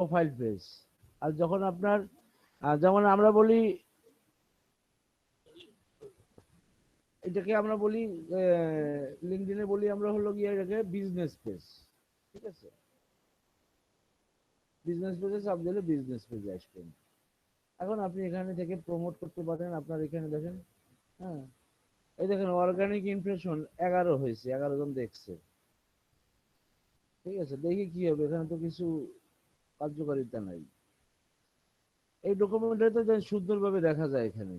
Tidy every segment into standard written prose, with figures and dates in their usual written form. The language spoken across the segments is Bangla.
Profile page. আর যখন আপনার যেমন আমরা বলি, এটাকে আমরা বলি লিঙ্কডইনে বলি আমরা হলো গিয়ে এটাকে বিজনেস পেজ। ঠিক আছে, বিজনেস পেজে চাপ দিলে বিজনেস পেজে আসবেন। এখন আপনি এখানে থেকে প্রমোট করতে পারেন। আপনার এখানে দেখেন, হ্যাঁ, এই দেখেন অর্গানিক ইমপ্রেশন 11 হয়েছে, 11 জন দেখছে। ঠিক আছে, দেখি কি হবে, এখানে তো কিছু কার্যকারিতা নাই। এই ডকুমেন্টটাতে সুন্দরভাবে দেখা যায় এখানে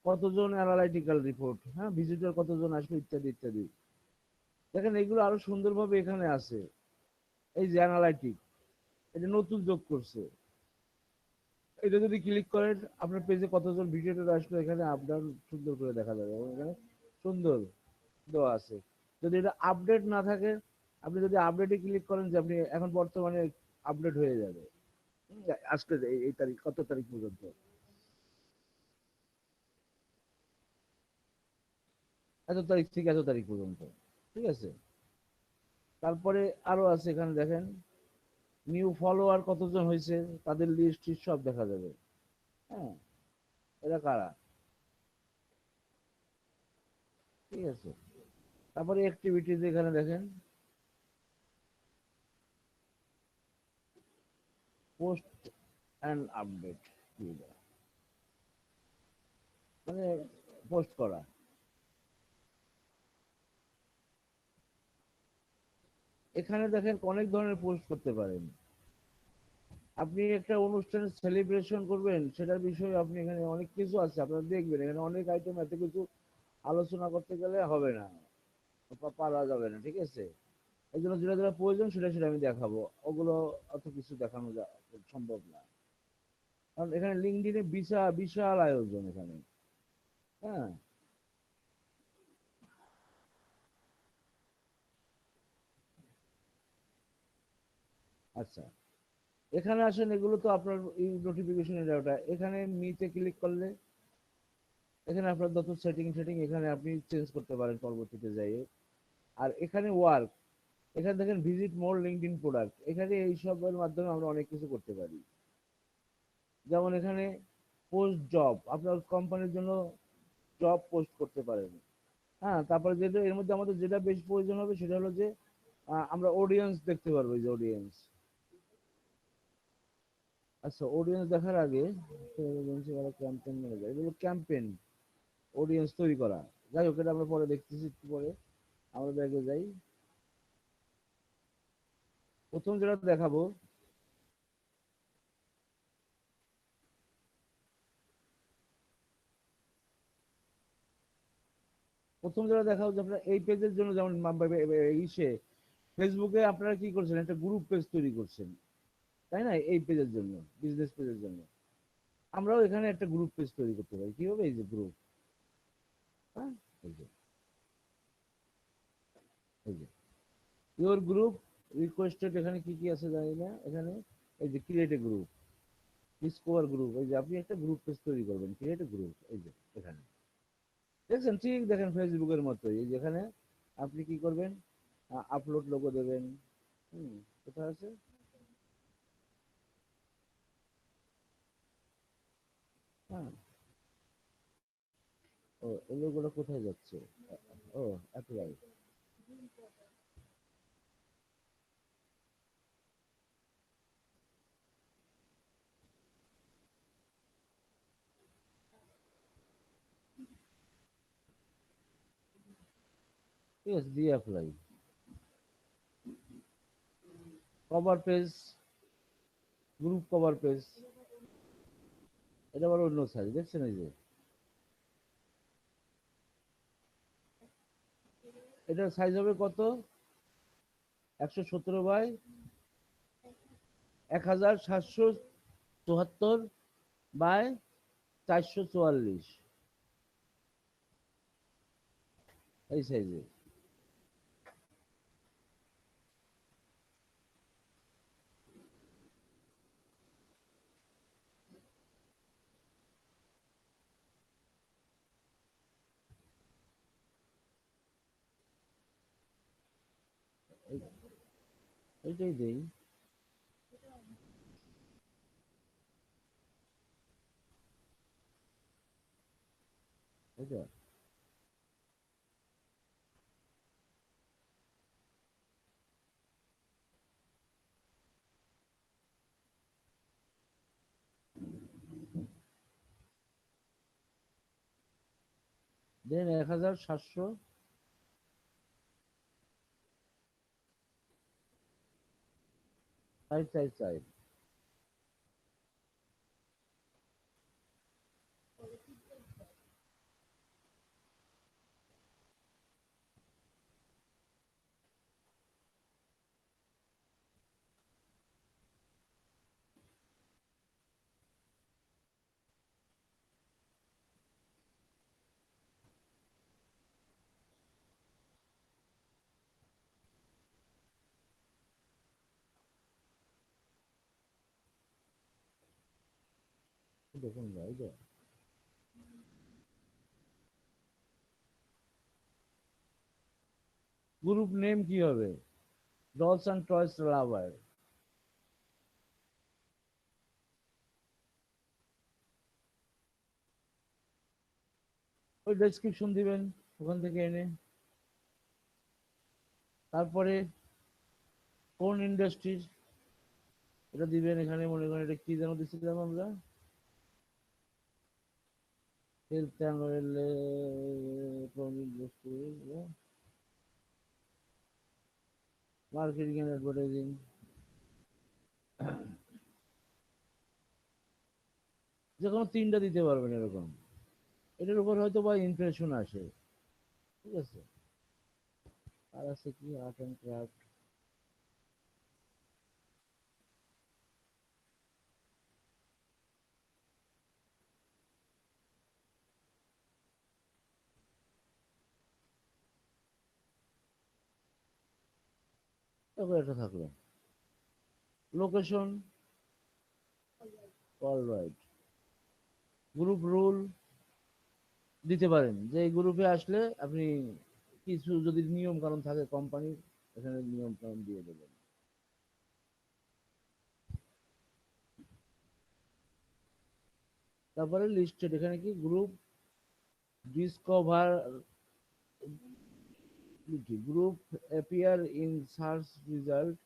কতজন অ্যানালাইটিক্যাল রিপোর্ট, হ্যাঁ, ভিজিটর কতজন আসলো ইত্যাদি ইত্যাদি। দেখেন এগুলো আরো সুন্দরভাবে এখানে আছে। এই যে অ্যানালাইটিক, এটা নতুন যোগ করছে। এটা যদি ক্লিক করেন আপনার পেজে কতজন ভিজিটর আসলো এখানে আপ ডাউন সুন্দর করে দেখা যাবে, এবং এখানে সুন্দর দেওয়া আছে। যদি এটা আপডেট না থাকে, আপনি যদি আপডেটে ক্লিক করেন যে আপনি এখন বর্তমানে আপডেট হয়ে যাবে। আজকে এই তারিখ, কত তারিখ পর্যন্ত, এত তারিখ থেকে এত তারিখ পর্যন্ত। ঠিক আছে, তারপরে আরো আছে এখানে দেখেন নিউ ফলোয়ার কতজন হয়েছে, তাদের লিস্ট সব দেখা যাবে। হ্যাঁ, এরা কারা। ঠিক আছে, তারপরে অ্যাক্টিভিটিজ এখানে দেখেন পোস্ট অ্যান্ড আপডেট, মানে পোস্ট করা। এখানে দেখেন অনেক ধরনের পোস্ট করতে পারেন। আপনি একটা অনুষ্ঠানে সেলিব্রেশন করবেন, সেটার বিষয়ে আপনি এখানে অনেক কিছু আছে, আপনারা দেখবেন এখানে অনেক আইটেম, এত কিছু আলোচনা করতে গেলে হবে না, পারা যাবে না। ঠিক আছে, এই জন্য যেটা যেটা প্রয়োজন সেটা সেটা আমি দেখাবো। ওগুলো অত কিছু দেখানো সম্ভব না, কারণ এখানে লিঙ্কডইনে বিশাল বিশাল আয়োজন এখানে। হ্যাঁ, আচ্ছা, এখানে আসেন, এগুলো তো আপনার এই নোটিফিকেশন, এটা এখানে মিতে ক্লিক করলে এখানে আপনার যত সেটিং সেটিং এখানে আপনি চেঞ্জ করতে পারেন পরবর্তীতে যাই। আর এখানে ওয়ার্ক, এখানে দেখেন ভিজিট মোর লিঙ্কডইন প্রোডাক্ট, এখানে এই সবের মাধ্যমে আমরা অনেক কিছু করতে পারি। যেমন এখানে পোস্ট জব, আপনার কোম্পানির জন্য জব পোস্ট করতে পারেন। হ্যাঁ, তারপরে যেটা এর মধ্যে আমাদের যেটা বেশি প্রয়োজন হবে সেটা হলো যে আমরা অডিয়েন্স দেখতে পারবো, এই যে অডিয়েন্স। আচ্ছা, অডিয়েন্স দেখার আগে ক্যাম্পেইন ম্যানেজার, এগুলো ক্যাম্পেইন অডিয়েন্স তৈরি করা। যাই হোক, এটা আমরা পরে দেখতেছি একটু পরে। আমরা ব্যাগে যাই, প্রথম যেটা দেখাবো, প্রথম যেটা দেখাবো যে আপনার এই পেজের জন্য, যেমন ইসে ফেসবুকে আপনারা কি করছেন, একটা গ্রুপ পেজ তৈরি করছেন, তাই না, এই পেজের জন্য, বিজনেস পেজের জন্য। আমরাও এখানে একটা গ্রুপ পেজ তৈরি করতে পারি, কিভাবে, এই যে গ্রুপ, হ্যাঁ, এই যে, এই যে ইউর গ্রুপ রিকোয়েস্টেড, এখানে কি কি আছে জানি না এখানে। এই যে create a group, discover group, এই যে আপনি একটা গ্রুপ পেজ তৈরি করবেন, ক্রিয়েট এ গ্রুপ, এই যে এখানে দেখছেন, ঠিক দেখেন ফেসবুকের মতো। এই যেখানে আপনি কি করবেন, আপলোড লোগো দেবেন। হুম, কোথায় আছে, হ্যাঁ, ও এই লোগোটা কোথায় যাচ্ছে, ও অ্যাপ্লাই, ঠিক আছে, দিয়ে apply. Cover page, group cover page, এটা আবার অন্য সাইজ, দেখছেন এই যে, এটার সাইজ হবে কত, 117 বাই 444, এই সাইজে। এইটাই দেই। বুঝছো? দেন 1700 555। দেখুন ভাই, এই যে গ্রুপ নেম কি হবে? ডলস অ্যান্ড টয়েস লাভার। ওই ডেসক্রিপশন দিবেন ওখান থেকে এনে। তারপরে কোন ইন্ডাস্ট্রির এটা দিবেন এখানে, মনে করেন এটা কি যেন দিচ্ছিলাম আমরা, health and marketing and advertising. যে কোনো তিনটা দিতে পারবেন এরকম। এটার উপর হয়তো বা ইমপ্রেশন আসে। ঠিক আছে? আর আছে কি, আর্ট অ্যান্ড ক্রাফট। তারপর এটা থাকলো location. All right. Group rule দিতে পারেন, যে এই গ্রুপে আসলে আপনি কিছু যদি নিয়ম কানুন থাকে কোম্পানির, এখানে নিয়ম কানুন দিয়ে দেবেন। তারপরে লিস্টেড, এখানে কি group discover, group appear in search result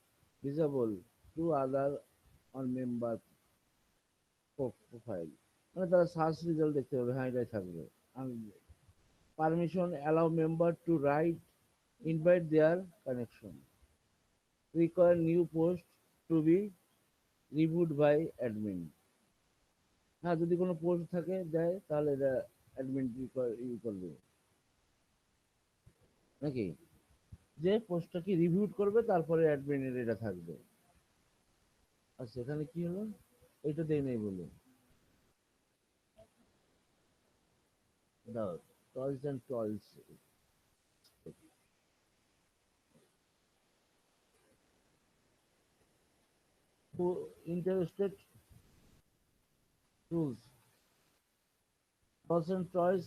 visible to other on member profile. মানে তারা সার্চ রেজাল্ট দেখতে পাবে, হ্যাঁ এটাই থাকবে। Permission allow member to write invite their connection, require new post to be reviewed by admin। হ্যাঁ, যদি কোনো পোস্ট থাকে দেয় তাহলে এটা অ্যাডমিন করবে নাকি, যে পোস্টটা কি রিভিউ করবে তারপরে অ্যাডমিনের এটা থাকবে। আচ্ছা, এখানে কি হলো, এটা দেয় নাই বলে দাও, toys and toys. Who interested tools, toys and toys,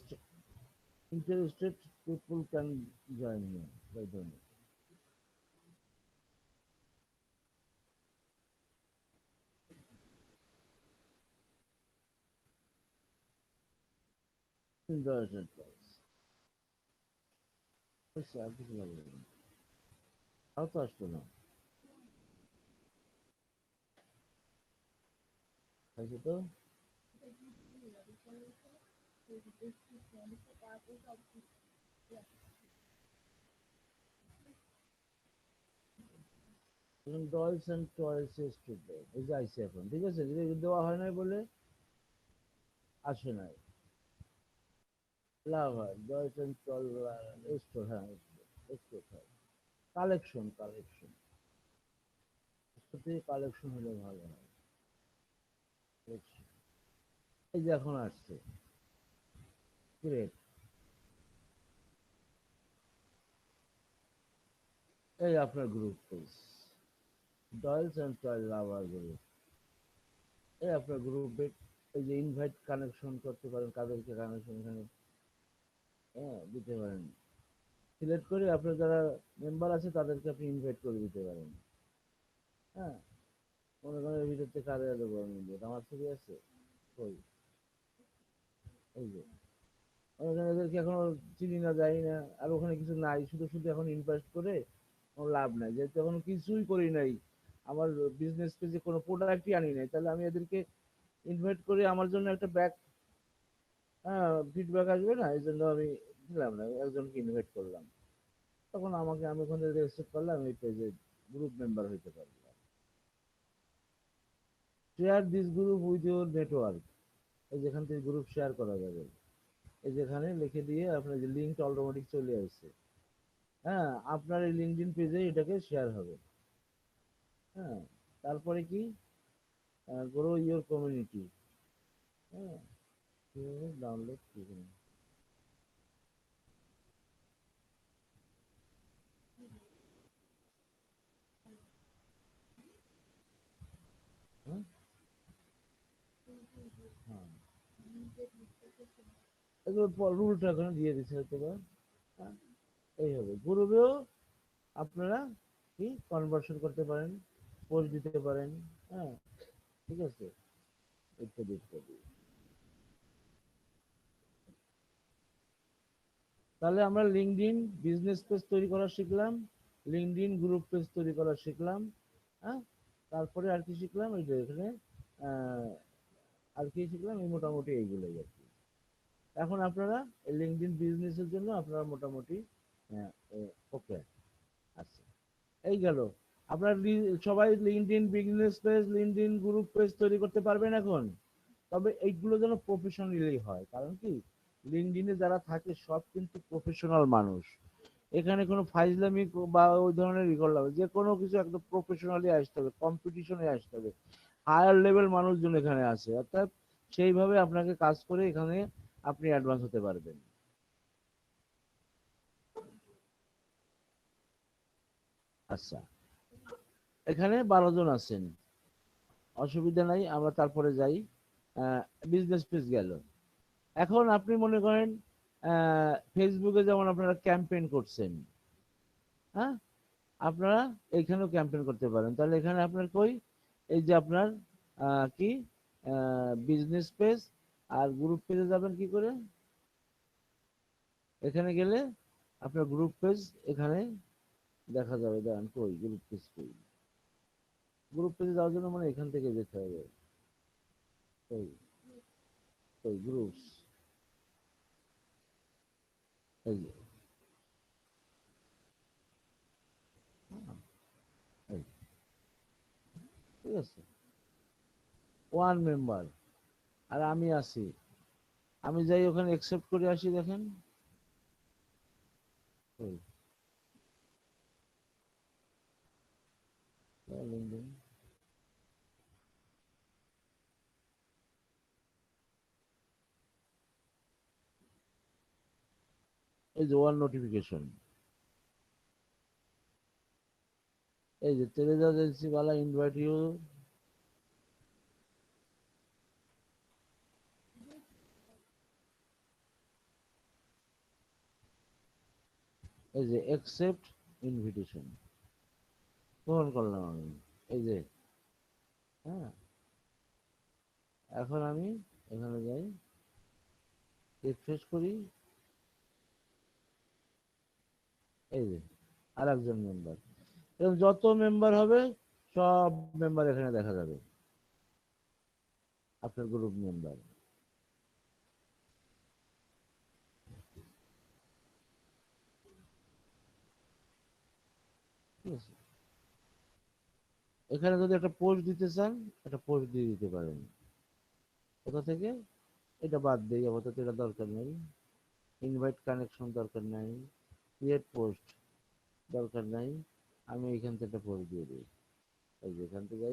interested people can join here. By the way, toys and toys। আচ্ছা, আর কিছু লাগবে না, তাও তো আসতো না। আছে তো। ডলস অ্যান্ড টয়েস স্টুডেন্ট এই যে আইসি এখন, ঠিক আছে, যদি দেওয়া হয় নাই বলে আসে নাই। লাভার ডলস অ্যান্ড টল স্টোর, হ্যাঁ স্টোর হয়। কালেকশন কালেকশন, সাথে কালেকশন হলে ভালো হয়। Collection। এই যে এখন আসছে গ্রেট, এই আপনার group page, dolls and toys lover group, এই আপনার গ্রুপে এই যে ইনভাইট কানেকশন করতে পারেন, কাদেরকে কানেকশন এখানে হ্যাঁ দিতে পারেন। সিলেক্ট করে আপনার যারা মেম্বার আছে তাদেরকে আপনি ইনভাইট করে দিতে পারেন। হ্যাঁ, মনে করেন এর ভিতর থেকে কারে দেবো আমি, আমার ছবি আছে ওই, এই যে ওখানে এদেরকে এখনো চিনি না জানি না, আর ওখানে কিছু নাই, শুধু শুধু এখন ইনভেস্ট করে কোনো লাভ নাই, যেহেতু এখন কিছুই করি নাই, আমার বিজনেস পেজে কোনো প্রোডাক্টই আনি নাই, তাহলে আমি এদেরকে ইনভাইট করে আমার জন্য একটা ব্যাক, হ্যাঁ, ফিডব্যাক আসবে না, এই জন্য আমি দিলাম না, একজনকে ইনভাইট করলাম, তখন আমাকে, আমি ওখানে রেজিস্টার করলাম, এই পেজে গ্রুপ মেম্বার হইতে পারলাম। Share this group with your network, এই যেখান থেকে গ্রুপ শেয়ার করা যাবে, এই যেখানে লিখে দিয়ে আপনার যে লিঙ্কটা অটোমেটিক চলে আসছে, হ্যাঁ, আপনার এই লিঙ্কডইন পেজে এটাকে শেয়ার হবে, হ্যাঁ, তারপরে কি, গ্রো ইউর কমিউনিটি, হ্যাঁ, ডাউনলোড হ্যাঁ, হ্যাঁ, এগুলো রুলটা এখানে দিয়ে দিচ্ছে হয়তো বা, হ্যাঁ, এই হবে গ্রুপেও আপনারা কি কনভার্সন করতে পারেন, পোস্ট দিতে পারেন, হ্যাঁ, ঠিক আছে, ইত্যাদি ইত্যাদি। তাহলে আমরা লিঙ্কডইন বিজনেস পেজ তৈরি করা শিখলাম, লিঙ্কডইন গ্রুপ পেজ তৈরি করা শিখলাম, হ্যাঁ, তারপরে আর কি শিখলাম, এই যে এখানে আহ, আর কি শিখলাম, এই মোটামুটি এইগুলোই আর কি। এখন আপনারা লিঙ্কডইন বিজনেসের জন্য আপনারা মোটামুটি ওকে, আচ্ছা, এই গেল আপনার সবাই LinkedIn business page, LinkedIn group page তৈরি করতে পারবেন এখন, তবে এইগুলো যেন প্রফেশনালি হয়, কারণ কি লিঙ্কডইনে যারা থাকে সব কিন্তু প্রফেশনাল মানুষ, এখানে কোনো ফাইজলামি বা ওই ধরনের ই করলে হবে, যে কোনো কিছু একদম প্রফেশনালি আসতে হবে, কম্পিটিশনে আসতে হবে, হায়ার লেভেল মানুষজন এখানে আছে, অর্থাৎ সেইভাবে আপনাকে কাজ করে এখানে আপনি অ্যাডভান্স হতে পারবেন। আচ্ছা, এখানে 12 জন আছেন, অসুবিধা নাই, আমরা তারপরে যাই, বিজনেস পেজ গেল। এখন আপনি মনে করেন ফেসবুকে যেমন আপনারা ক্যাম্পেইন করছেন, হ্যাঁ, আপনারা এখানেও ক্যাম্পেইন করতে পারেন, তাহলে এখানে আপনার কই, এই যে আপনার কি বিজনেস পেজ আর গ্রুপ পেজে যাবেন কি করে, এখানে গেলে আপনার গ্রুপ পেজ এখানে দেখা যাবে, দেখেন কই গ্রুপ পেজ, কই গ্রুপ পেজে যাওয়ার জন্য মানে এখান থেকে যেতে হবে, কই কই গ্রুপস, এই যে, হ্যাঁ, এই, ঠিক আছে, ওয়ান মেম্বার, আর আমি আছি, আমি যাই ওখানে অ্যাকসেপ্ট করে আসি, দেখেন কই, লিঙ্কডইন, এই যে ওয়ান নোটিফিকেশন, এই যে তেরেজা এজেন্সি वाला ইনভাইট ইউ, এই যে অ্যাকসেপ্ট ইনভিটেশন, গ্রহণ করলাম আমি, এই যে, হ্যাঁ, এখন আমি এখানে যাই, রিফ্রেশ করি, এই যে আর একজন মেম্বার, এরকম যত মেম্বার হবে সব মেম্বার এখানে দেখা যাবে, আপনার গ্রুপ মেম্বার, ঠিক আছে, এখানে যদি একটা পোস্ট দিতে চান, একটা পোস্ট দিয়ে দিতে পারেন, কোথা থেকে, এটা বাদ দিয়ে আপাতত, এটা দরকার নেই, ইনভাইট কানেকশন দরকার নাই, ক্রিয়েট পোস্ট দরকার নাই, আমি এখান থেকে একটা পোস্ট দিয়ে দিই, এই যে এখান থেকে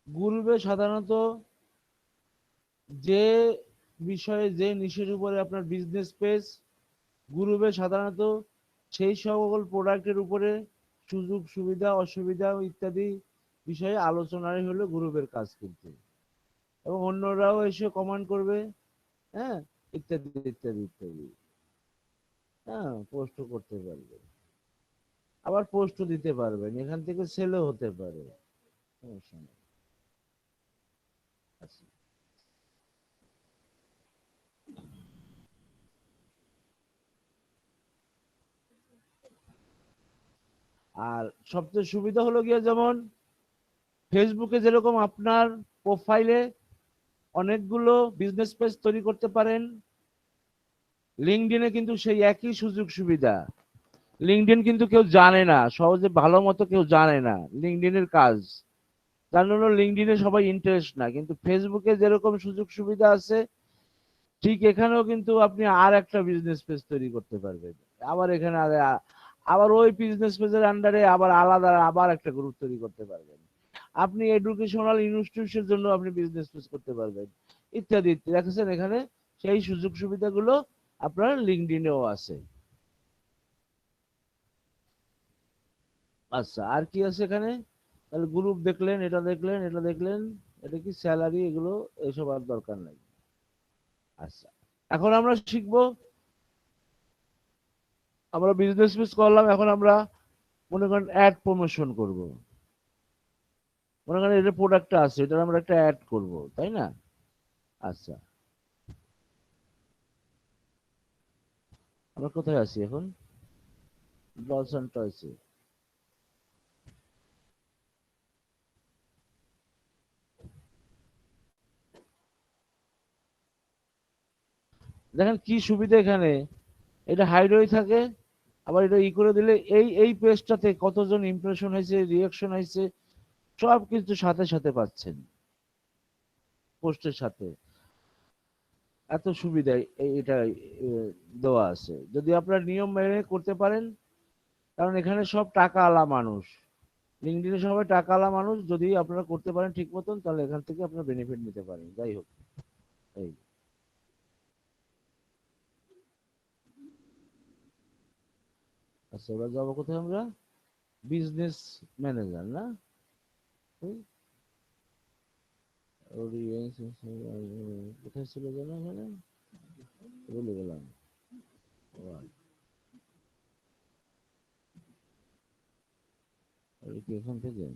গ্রুপে সাধারণত যে বিষয়ে, যে নিশের উপরে আপনার বিজনেস পেজ, গ্রুপে সাধারণত সেই সকল প্রোডাক্টের উপরে সুযোগ সুবিধা অসুবিধা ইত্যাদি বিষয়ে আলোচনাই হলো গ্রুপের কাজ, কিন্তু এবং অন্যরাও এসে কমেন্ট করবে, হ্যাঁ, ইত্যাদি ইত্যাদি ইত্যাদি। হ্যাঁ, পোস্টও করতে পারবেন, আবার পোস্টও দিতে পারবেন, এখান থেকে সেলও হতে পারে, সমস্যা নেই। আচ্ছা। আর সবচেয়ে সুবিধা হলো গিয়ে, যেমন ফেসবুকে যেরকম আপনার প্রোফাইলে অনেকগুলো বিজনেস পেজ তৈরি করতে পারেন, লিঙ্কডইনে কিন্তু সেই একই সুযোগ সুবিধা। লিঙ্কডইন কিন্তু কেউ জানে না, সহজে ভালো মতো কেউ জানে না লিঙ্কডইনের কাজ, তার জন্য লিঙ্কডইনে সবাই ইন্টারেস্ট না। কিন্তু ফেসবুকে যেরকম সুযোগ সুবিধা আছে, ঠিক এখানেও কিন্তু আপনি আর একটা বিজনেস পেজ তৈরি করতে পারবেন। আবার এখানে আবার ওই বিজনেস পেজের আন্ডারে আবার আলাদা আবার একটা গ্রুপ তৈরি করতে পারবেন। আপনি এডুকেশনাল ইনস্টিটিউশনের জন্য আপনি বিজনেস পেজ করতে পারবেন, ইত্যাদি ইত্যাদি। দেখেছেন এখানে সেই সুযোগ সুবিধাগুলো আপনার লিঙ্কডইনেও আছে। আচ্ছা, আর কি আছে এখানে? তাহলে গ্রুপ দেখলেন, এটা দেখলেন, এটা দেখলেন, এটা কি স্যালারি, এগুলো এসব আর দরকার নাই। আচ্ছা, এখন আমরা শিখবো, আমরা বিজনেস পেজ করলাম, এখন আমরা মনে করেন অ্যাড প্রমোশন করব। মনে করেন এটা প্রোডাক্টটা আছে, এটা আমরা একটা অ্যাড করব, তাই না? আচ্ছা, আমরা কোথায় আছি এখন? ডলসন টয়সে। দেখেন কি সুবিধা এখানে, এটা হাইড হয়ে থাকে, আবার এটা করে দিলে এই এই পেজটাতে কতজন ইমপ্রেশন হয়েছে, রিয়াকশন হয়েছে, সব কিছু সাথে সাথে পাচ্ছেন পোস্টের সাথে। এত সুবিধা এটা দেওয়া আছে, যদি আপনার নিয়ম মেনে করতে পারেন। কারণ এখানে সব টাকা আলা মানুষ, লিঙ্কডইনে সবাই টাকা আলা মানুষ, যদি আপনারা করতে পারেন ঠিক মতন, তাহলে এখান থেকে আপনার বেনিফিট নিতে পারেন। যাই হোক, এই। আচ্ছা, এবার যাবো কোথায় আমরা? বিজনেস ম্যানেজার না? এই, কোথায় ছিল যেন এখানে, বলে গেলাম। আর কি এখান থেকে?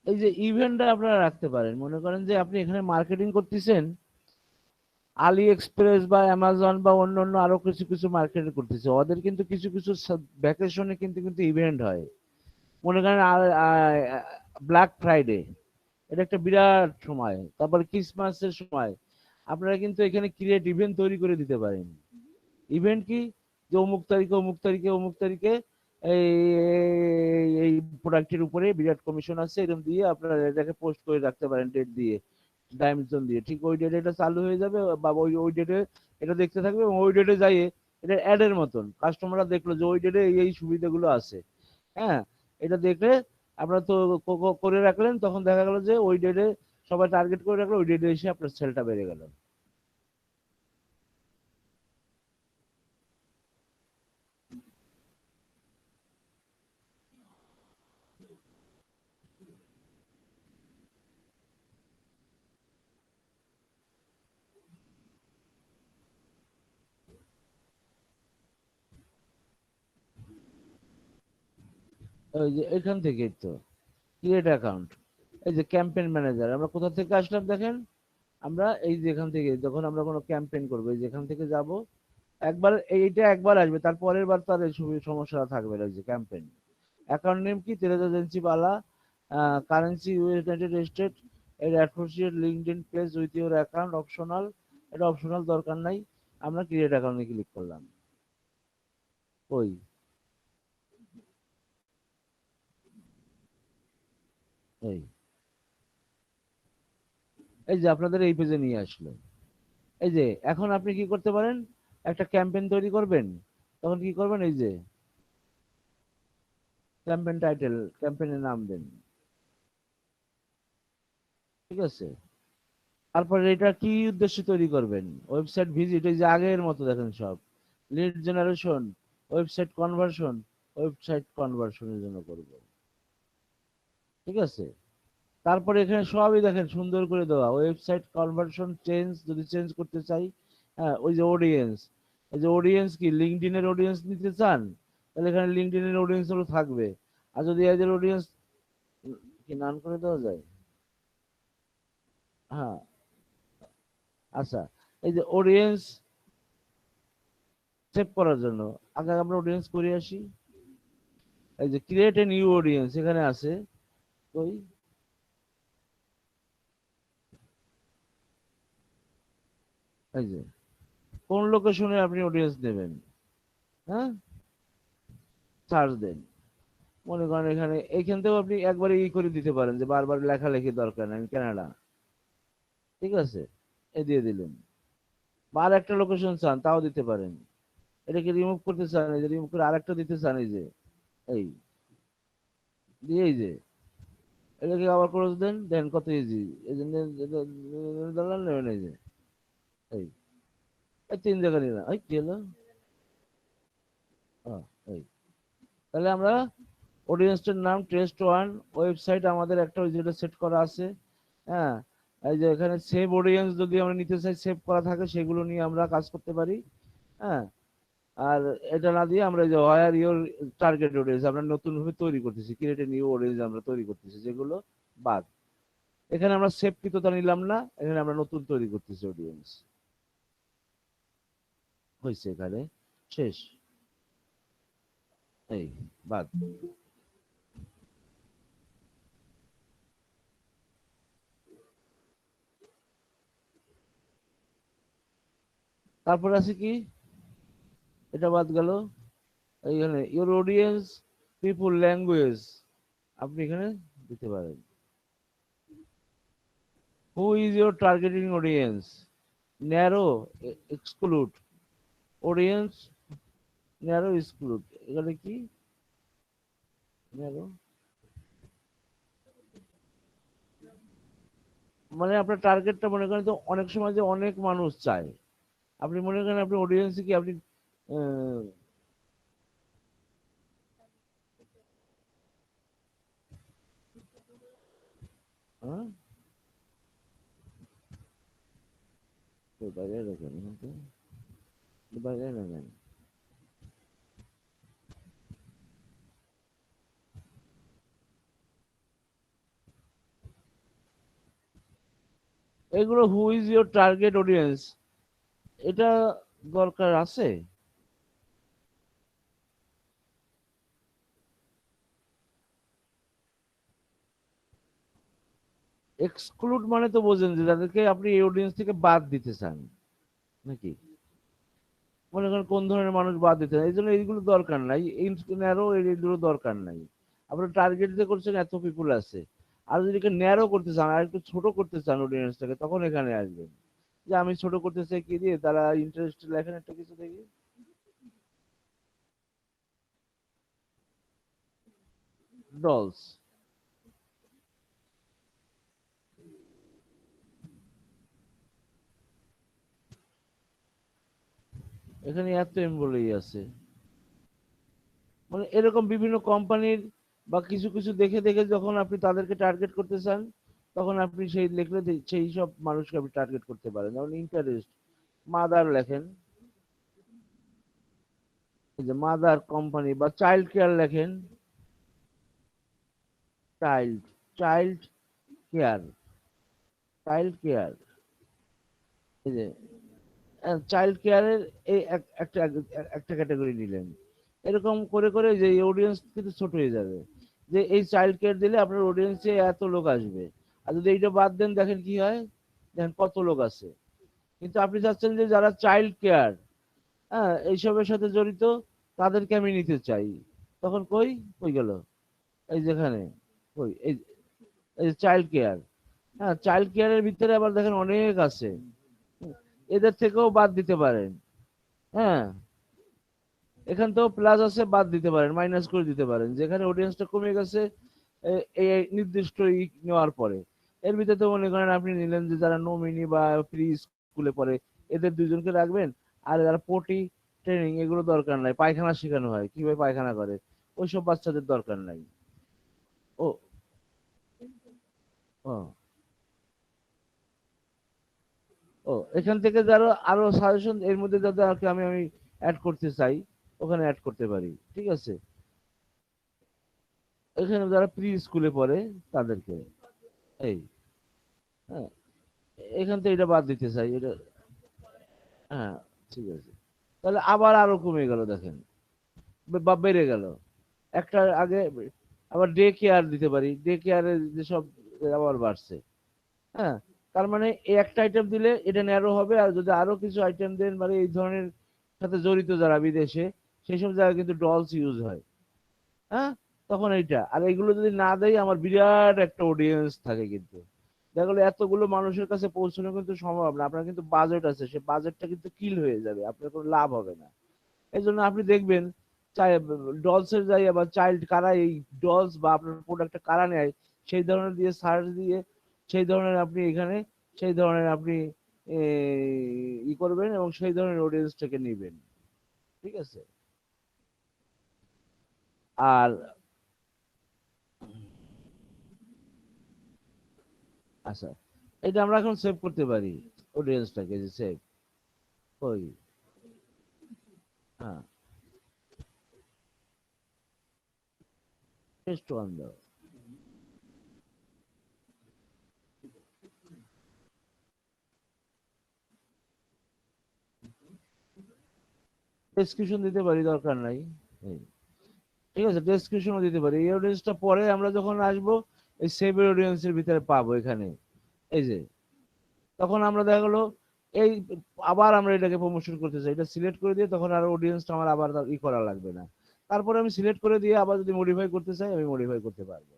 এই যে ইভেন্টটা আপনারা রাখতে পারেন, মনে করেন যে আপনি এখানে মার্কেটিং করতেছেন, আলি এক্সপ্রেস বা অ্যামাজন বা অন্য অন্য আরো কিছু কিছু মার্কেটিং করতেছে, ওদের কিন্তু কিছু কিছু ভ্যাকেশনে কিন্তু কিন্তু ইভেন্ট হয়। মনে করেন ব্ল্যাক ফ্রাইডে, এটা একটা বিরাট সময়, তারপর ক্রিসমাসের সময়, আপনারা কিন্তু এখানে ক্রিয়েট ইভেন্ট তৈরি করে দিতে পারেন। ইভেন্ট কি, যে অমুক তারিখে অমুক তারিখে অমুক তারিখে এই এই প্রোডাক্টের উপরে বিরাট কমিশন আছে, এরকম দিয়ে আপনারা এটাকে পোস্ট করে রাখতে পারেন, ডেট দিয়ে, টাইম জোন দিয়ে। ঠিক ওই ডেটে এটা চালু হয়ে যাবে, বা ওই ওই ডেটে এটা দেখতে থাকবে, এবং ওই ডেটে যাই এটা অ্যাডের মতন কাস্টমাররা দেখলো যে ওই ডেটে এই এই সুবিধাগুলো আছে। হ্যাঁ, এটা দেখলে আপনারা তো করে রাখলেন, তখন দেখা গেল যে ওই ডেটে সবাই টার্গেট করে রাখলো, ওই ডেটে এসে আপনার সেলটা বেড়ে গেল। ওই যে এখান থেকেই তো ক্রিয়েট অ্যাকাউন্ট, এই যে ক্যাম্পেইন ম্যানেজার, আমরা কোথা থেকে আসলাম দেখেন, আমরা এই যে এখান থেকে যখন আমরা কোনো ক্যাম্পেইন করবো, এই যে এখান থেকে যাব, একবার এইটা একবার আসবে, তার পরের বার তার এই সমস্যা থাকবে না। এই যে ক্যাম্পেইন, অ্যাকাউন্ট নেম কি, তেরেজ এজেন্সি বালা, কারেন্সি ইউনাইটেড স্টেট, এর associate LinkedIn place with your account optional, এটা অপশনাল দরকার নাই, আমরা ক্রিয়েট অ্যাকাউন্টে ক্লিক করলাম। ওই এই এই যে আপনাদের এই পেজে নিয়ে আসলো। এই যে এখন আপনি কি করতে পারেন, একটা ক্যাম্পেইন তৈরি করবেন, তখন কি করবেন, এই যে ক্যাম্পেইন টাইটেল, ক্যাম্পেইনের নাম দেন, ঠিক আছে? তারপরে এটা কি উদ্দেশ্যে তৈরি করবেন, ওয়েবসাইট ভিজিট, এই যে আগের মতো দেখেন সব লিড জেনারেশন, ওয়েবসাইট কনভার্সনের জন্য করব। ঠিক আছে, তারপরে এখানে সবই দেখেন সুন্দর করে দেওয়া, ওয়েবসাইট কনভার্সন চেঞ্জ, যদি চেঞ্জ করতে চাই, হ্যাঁ ওই যে অডিয়েন্স, এই যে অডিয়েন্স কি লিঙ্কডইনের অডিয়েন্স নিতে চান, তাহলে এখানে লিঙ্কডইনের অডিয়েন্স গুলো থাকবে। আর যদি এদের অডিয়েন্স কি নান করে দেওয়া যায়, হ্যাঁ আচ্ছা, এই যে অডিয়েন্স সেভ করার জন্য আগে আমরা অডিয়েন্স করে আসি। এই যে ক্রিয়েট এ নিউ অডিয়েন্স এখানে আছে, ওই এই যে কোন লোকেশনে আপনি অডিয়েন্স নেবেন, হ্যাঁ সার্চ দেন। মনে করেন এখানে এইখান থেকেও আপনি একবারে করে দিতে পারেন যে বারবার লেখালেখি দরকার নেই, আমি কানাডা, ঠিক আছে, এই দিয়ে দিলেন। বা আর একটা লোকেশন চান তাও দিতে পারেন। এটাকে রিমুভ করতে চান, এই যে রিমুভ করে আরেকটা দিতে চান, এই যে এই দিয়ে এই যে এটাকে আবার করে দেন, দেন কত ইজি, এই জন্য নেবেন, এই যে এই এই তিন জায়গা নিলাম, এই কি হলো, এই তাহলে আমরা অডিয়েন্সটার নাম টেস্ট ওয়ান, ওয়েবসাইট আমাদের একটা ওই যেটা সেট করা আছে, হ্যাঁ এই যে এখানে সেভ অডিয়েন্স যদি আমরা নিতে চাই, সেভ করা থাকে সেগুলো নিয়ে আমরা কাজ করতে পারি, হ্যাঁ। আর এটা না দিয়ে আমরা এই যে হোয়ার ইওর টার্গেট অডিয়েন্স আমরা নতুন ভাবে তৈরি করতেছি, ক্রিয়েট এ নিউ অডিয়েন্স আমরা তৈরি করতেছি, যেগুলো বাদ। এখানে আমরা সেভ কৃততা নিলাম না, এখানে আমরা নতুন তৈরি করতেছি অডিয়েন্স, হয়েছে এখানে শেষ, এই বাদ। তারপর আছে কি, এটা বাদ গেল, এইখানে ইওর অডিয়েন্স পিপুল ল্যাঙ্গুয়েজ আপনি এখানে দিতে পারেন। Who is your targeting audience, narrow, exclude, audience narrow exclude, এখানে কি ন্যারো, মানে আপনার টার্গেটটা মনে করেন তো অনেক সময় যে অনেক মানুষ চায়, আপনি মনে করেন আপনি অডিয়েন্স কি আপনি আহ, হ্যাঁ তো বাইরে রাখেন, হ্যাঁ, তো বাইরে রাখেন। এগুলো who is your target audience, এটা দরকার আছে। এক্সক্লুড মানে তো বোঝেন যে যাদেরকে আপনি এই অডিয়েন্স থেকে বাদ দিতে চান নাকি, মনে করেন কোন ধরনের মানুষ বাদ দিতে চান, এই জন্য এইগুলো দরকার নাই, ন্যারো এইগুলো দরকার নাই। আপনার টার্গেট যে করছেন এত পিপুল আছে, আর যদি ন্যারো করতে চান আর একটু ছোট করতে চান অডিয়েন্সটাকে, তখন এখানে আসবেন, যে আমি ছোট করতে চাই কি দিয়ে, তারা ইন্টারেস্ট লেখেন একটা কিছু দেখি, ডলস, এখানে এত এম বলেই আছে। মানে এরকম বিভিন্ন কোম্পানির বা কিছু কিছু দেখে দেখে যখন আপনি তাদেরকে টার্গেট করতে চান, তখন আপনি সেই লিখলে সেই সব মানুষকে আপনি টার্গেট করতে পারেন, যেমন ইন্টারেস্ট, মাদার লেখেন, এই যে মাদার কোম্পানি, বা চাইল্ড কেয়ার লেখেন, child, child care, child care, এই যে চাইল্ড কেয়ারের এই একটা একটা ক্যাটাগরি নিলেন, এরকম করে করে যে অডিয়েন্স কিন্তু ছোট হয়ে যাবে, যে এই চাইল্ড কেয়ার দিলে আপনার অডিয়েন্সে এত লোক আসবে। আর যদি এইটা বাদ দেন দেখেন কি হয়, দেখেন কত লোক আছে। কিন্তু আপনি চাচ্ছেন যে যারা চাইল্ড কেয়ার, হ্যাঁ এইসবের সাথে জড়িত, তাদেরকে আমি নিতে চাই, তখন কই, কই গেল, এই যেখানে, কই এই, এই চাইল্ড কেয়ার, হ্যাঁ চাইল্ড কেয়ারের ভিতরে আবার দেখেন অনেক আছে, এদের থেকেও বাদ দিতে পারেন, হ্যাঁ এখান থেকেও প্লাস আছে, বাদ দিতে পারেন, মাইনাস করে দিতে পারেন, যেখানে অডিয়েন্সটা কমে গেছে এই নির্দিষ্ট নেওয়ার পরে। এর ভিতরে তো মনে করেন আপনি নিলেন যে যারা নমিনি বা প্রি স্কুলে পড়ে, এদের দুজনকে রাখবেন, আর যারা পটি ট্রেনিং এগুলো দরকার নাই, পায়খানা শেখানো হয় কিভাবে পায়খানা করে, ওইসব বাচ্চাদের দরকার নাই। ও ও ও এখান থেকে যারা আরো সাজেশন এর মধ্যে যাদের আর কি আমি আমি অ্যাড করতে চাই, ওখানে অ্যাড করতে পারি, ঠিক আছে। এখানে যারা প্রি স্কুলে পড়ে তাদেরকে, এই, হ্যাঁ, এখান থেকে এটা বাদ দিতে চাই এটা। হ্যাঁ, ঠিক আছে। তাহলে আবার আরো কমে গেল দেখেন, বা বেড়ে গেল একটা আগে। আবার ডে কেয়ার দিতে পারি, ডে কেয়ারে যেসব আবার বাড়ছে। হ্যাঁ, তার মানে এই একটা আইটেম দিলে এটা ন্যারো হবে, আর যদি আরো কিছু আইটেম দেন মানে এই ধরনের সাথে জড়িত যারা বিদেশে, সেই সব জায়গায় কিন্তু ডলস ইউজ হয়। হ্যাঁ, তখন এইটা আর এইগুলো যদি না দেয় আমার বিরাট একটা অডিয়েন্স থাকে কিন্তু, দেখা গেলো এতগুলো মানুষের কাছে পৌঁছানো কিন্তু সম্ভব না, আপনার কিন্তু বাজেট আছে, সে বাজেটটা কিন্তু কিল হয়ে যাবে, আপনার কোনো লাভ হবে না। এই জন্য আপনি দেখবেন ডলসের যাই বা চাইল্ড কারা এই ডলস বা আপনার প্রোডাক্টটা কারা নেয়, সেই ধরনের দিয়ে সার্চ দিয়ে সেই ধরনের আপনি এখানে সেই ধরনের আপনি এ, ই করবেন এবং সেই ধরনের অডিয়েন্সটাকে নিবেন, ঠিক আছে। আর আচ্ছা, এটা আমরা এখন সেভ করতে পারি অডিয়েন্সটাকে, যে সেভ ওই, হ্যাঁ, টেস্ট ওয়ান দাও। ডেসক্রিপশন দিতে পারি, দরকার নাই। এই, ঠিক আছে, ডেসক্রিপশনও দিতে পারি, এই অডিয়েন্সটা পরে আমরা যখন আসবো এই সেভ অডিয়েন্সের ভিতরে পাবো এখানে, এই যে, তখন আমরা দেখা গেলো এই আবার আমরা এটাকে প্রমোশন করতে চাই, এটা সিলেক্ট করে দিয়ে তখন আর অডিয়েন্সটা আমার আবার ই করা লাগবে না। তারপরে আমি সিলেক্ট করে দিয়ে আবার যদি মডিফাই করতে চাই আমি মডিফাই করতে পারবো।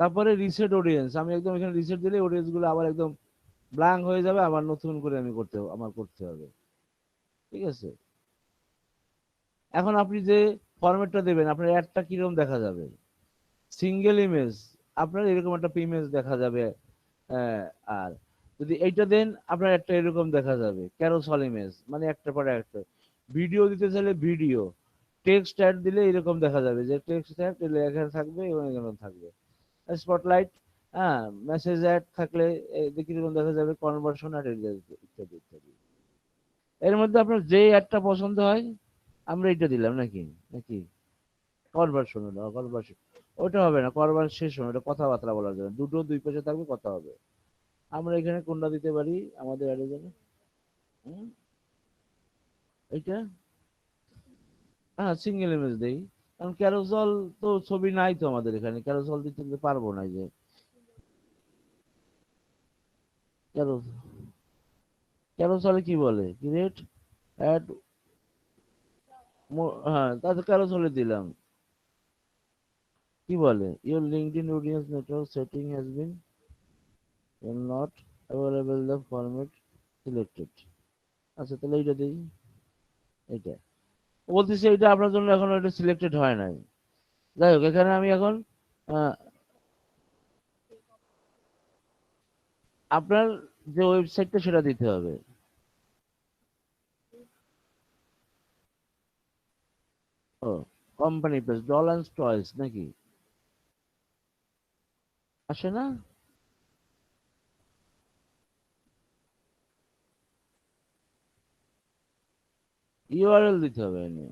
তারপরে রিসেট অডিয়েন্স, আমি একদম এখানে রিসেট দিলে অডিয়েন্স গুলো আবার একদম ব্ল্যাঙ্ক হয়ে যাবে, আবার নতুন করে আমি করতে হবে, ঠিক আছে। এখন আপনি যে ফরম্যাটটা দেবেন আপনার অ্যাডটা কিরকম দেখা যাবে, সিঙ্গেল ইমেজ, আপনার এরকম একটা ইমেজ দেখা যাবে। আহ, আর যদি এইটা দেন আপনার একটা এরকম দেখা যাবে ক্যারোসল ইমেজ, মানে একটা পরে একটা। ভিডিও দিতে চাইলে ভিডিও, টেক্সট অ্যাড দিলে এরকম দেখা যাবে যে টেক্সট অ্যাড এখানে থাকবে এবং এখানে থাকবে। স্পটলাইট, হ্যাঁ, মেসেজ অ্যাড থাকলে দেখি এরকম দেখা যাবে, কনভার্সন অ্যাড ইত্যাদি ইত্যাদি। এর মধ্যে আপনার যে অ্যাডটা পছন্দ হয় আমরা এটা দিলাম নাকি, নাকি কনভার্সন হলো, কনভার্সন ওটা হবে না, কনভার্সন শেষ হবে, ওটা কথাবার্তা বলার জন্য, দুটো দুই পাশে থাকবে, কথা হবে। আমরা এখানে কোনটা দিতে পারি আমাদের অ্যাডের জন্য, হুম, এইটা, হ্যাঁ, সিঙ্গেল ইমেজ দেই, কারণ ক্যারোসল তো ছবি নাই তো আমাদের এখানে, ক্যারোসল দিতে তো পারবো না, যে ক্যারোসলে কি বলে, ক্রিয়েট অ্যাড, হ্যাঁ, তাতে ক্যারোসলে দিলাম, কি বলে your LinkedIn audience network setting has been not available the format selected. আচ্ছা, তাহলে এইটা দিই, এইটা বলতেছি, এটা আপনার জন্য এখন এটা সিলেক্টেড হয় নাই। যাই হোক, এখানে আমি এখন আহ, আপনার যে ওয়েবসাইটটা সেটা দিতে হবে। ও, company page doll and toys নাকি, আসে না, ইউআরএল দিতে হবে এনে।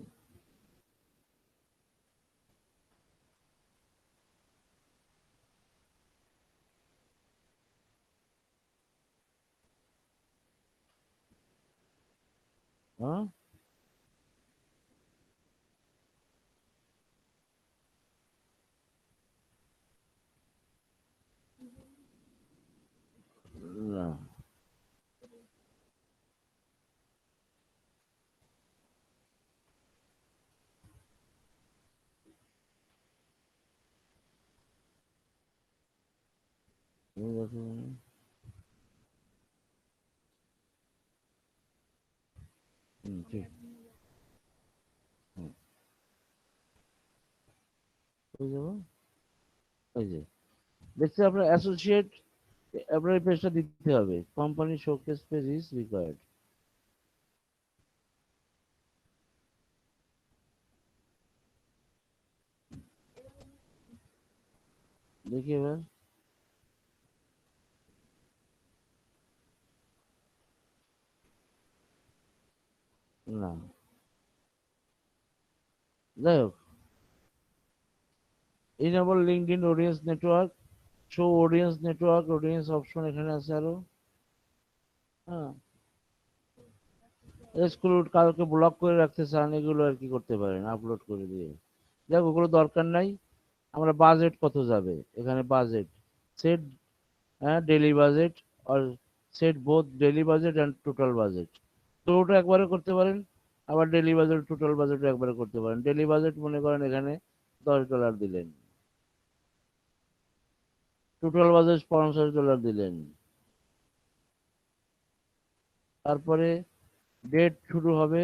হ্যাঁ, না, ঠিক, হুম, হয়ে যাবো। এই যে দেখছি আপনার অ্যাসোসিয়েট, আপনার এই পেজটা দিতে হবে, company showcase page is required. দেখি এবার। না, যাই হোক, enable LinkedIn audience network, show audience network, audience option এখানে আছে আরো। হ্যাঁ, এক্সক্লুড, কাউকে ব্লক করে রাখতে চান, এগুলো আর কি করতে পারেন আপলোড করে দিয়ে। দেখ ওগুলো দরকার নাই। আমরা বাজেট কত যাবে এখানে, বাজেট সেট, হ্যাঁ ডেইলি বাজেট, আর set both daily budget and total budget. তো ওটা একবারে করতে পারেন, আবার ডেইলি বাজেট টোটাল বাজেট একবারে করতে পারেন। ডেইলি বাজেট মনে করেন এখানে $10 দিলেন, টোটাল বাজেট $50 দিলেন। তারপরে ডেট শুরু হবে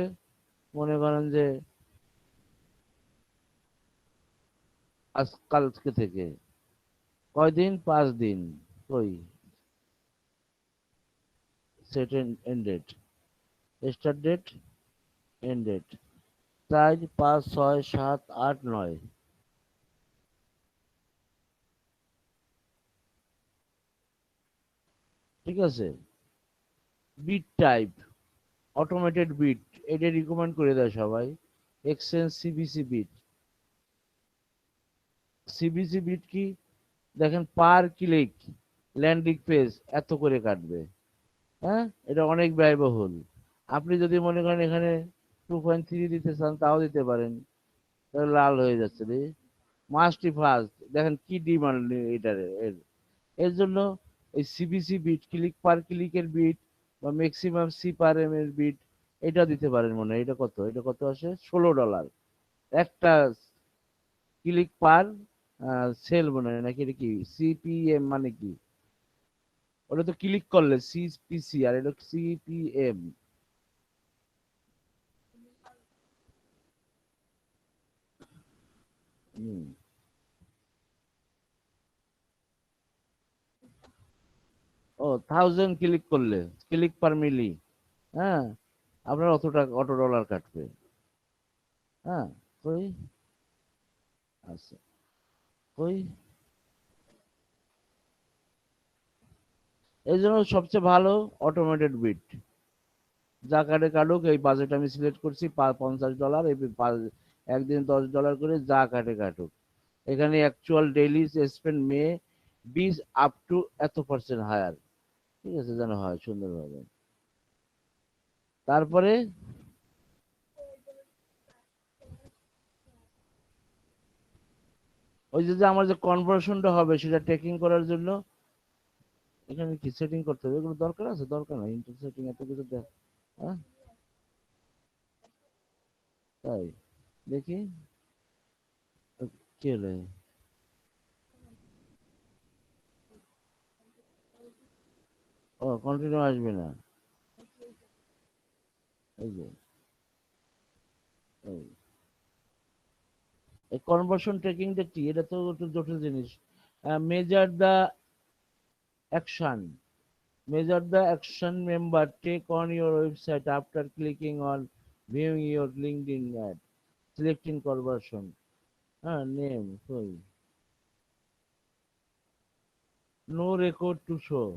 মনে করেন যে আজ কালকে থেকে, কয়দিন, 5 দিন। ওই set end date, start date, end date, 4, 5, 6, 7, 8, 9। ঠিক আছে। বিট টাইপ, অটোমেটেড বিট, এটা রিকমেন্ড করে দেয় সবাই। Exchange CBC bid. CBC bid কি, দেখেন পার ক্লিক ল্যান্ডিং পেজ এত করে কাটবে। হ্যাঁ, এটা অনেক ব্যয়বহুল। আপনি যদি মনে করেন এখানে 2.3 দিতে চান তাও দিতে পারেন। তাহলে লাল হয়ে যাচ্ছে রে। মাস্টই ফার্স্ট, দেখেন কি ডিমান্ড এটার। এর এর জন্য এই সিবিসি বিট, ক্লিক পার ক্লিকের বিট বা ম্যাক্সিমাম সি পার এম এর বিট, এটা দিতে পারেন। মনে হয় এটা কত, এটা কত আসে, $16 একটা ক্লিক পার সেল মনে হয়, নাকি এটা কি সিপিএম মানে কি? ওটা তো ক্লিক করলে সিপিসি, আর এটা সিপিএম। হুম। ও, 1000 ক্লিক করলে, ক্লিক পার মিলি, হ্যাঁ, আপনার অত টাকা, $ডলার কাটবে। হ্যাঁ, কই, আচ্ছা, কই, এই জন্য সবচেয়ে ভালো অটোমেটেড বিট। যা কাটে কাটুক, এই বাজেট আমি সিলেক্ট করছি $50, এই একদিন $10 করে যা কাটে কাটুক। এখানে actual daily spend May 20 up to এত পার্সেন্ট হায়ার। ঠিক আছে, যেন হয় সুন্দরভাবে। তারপরে ওই যে যে আমার যে কনভার্সনটা হবে সেটা ট্রেকিং করার জন্য এখানে কি সেটিং করতে হবে, এগুলো দরকার আছে? দরকার নাই, ইন্টার সেটিং এত কিছু হ্যাঁ, তাই দেখি কি হলো। ও, কন্টিনিউ আসবে না। এই যে এই কনভার্সন ট্রেকিংটা কি, এটা তো একটু জটিল জিনিস। Measure the action, measure the action member take on your website after clicking on viewing your LinkedIn ad, selecting conversion, name, sorry, no record to show।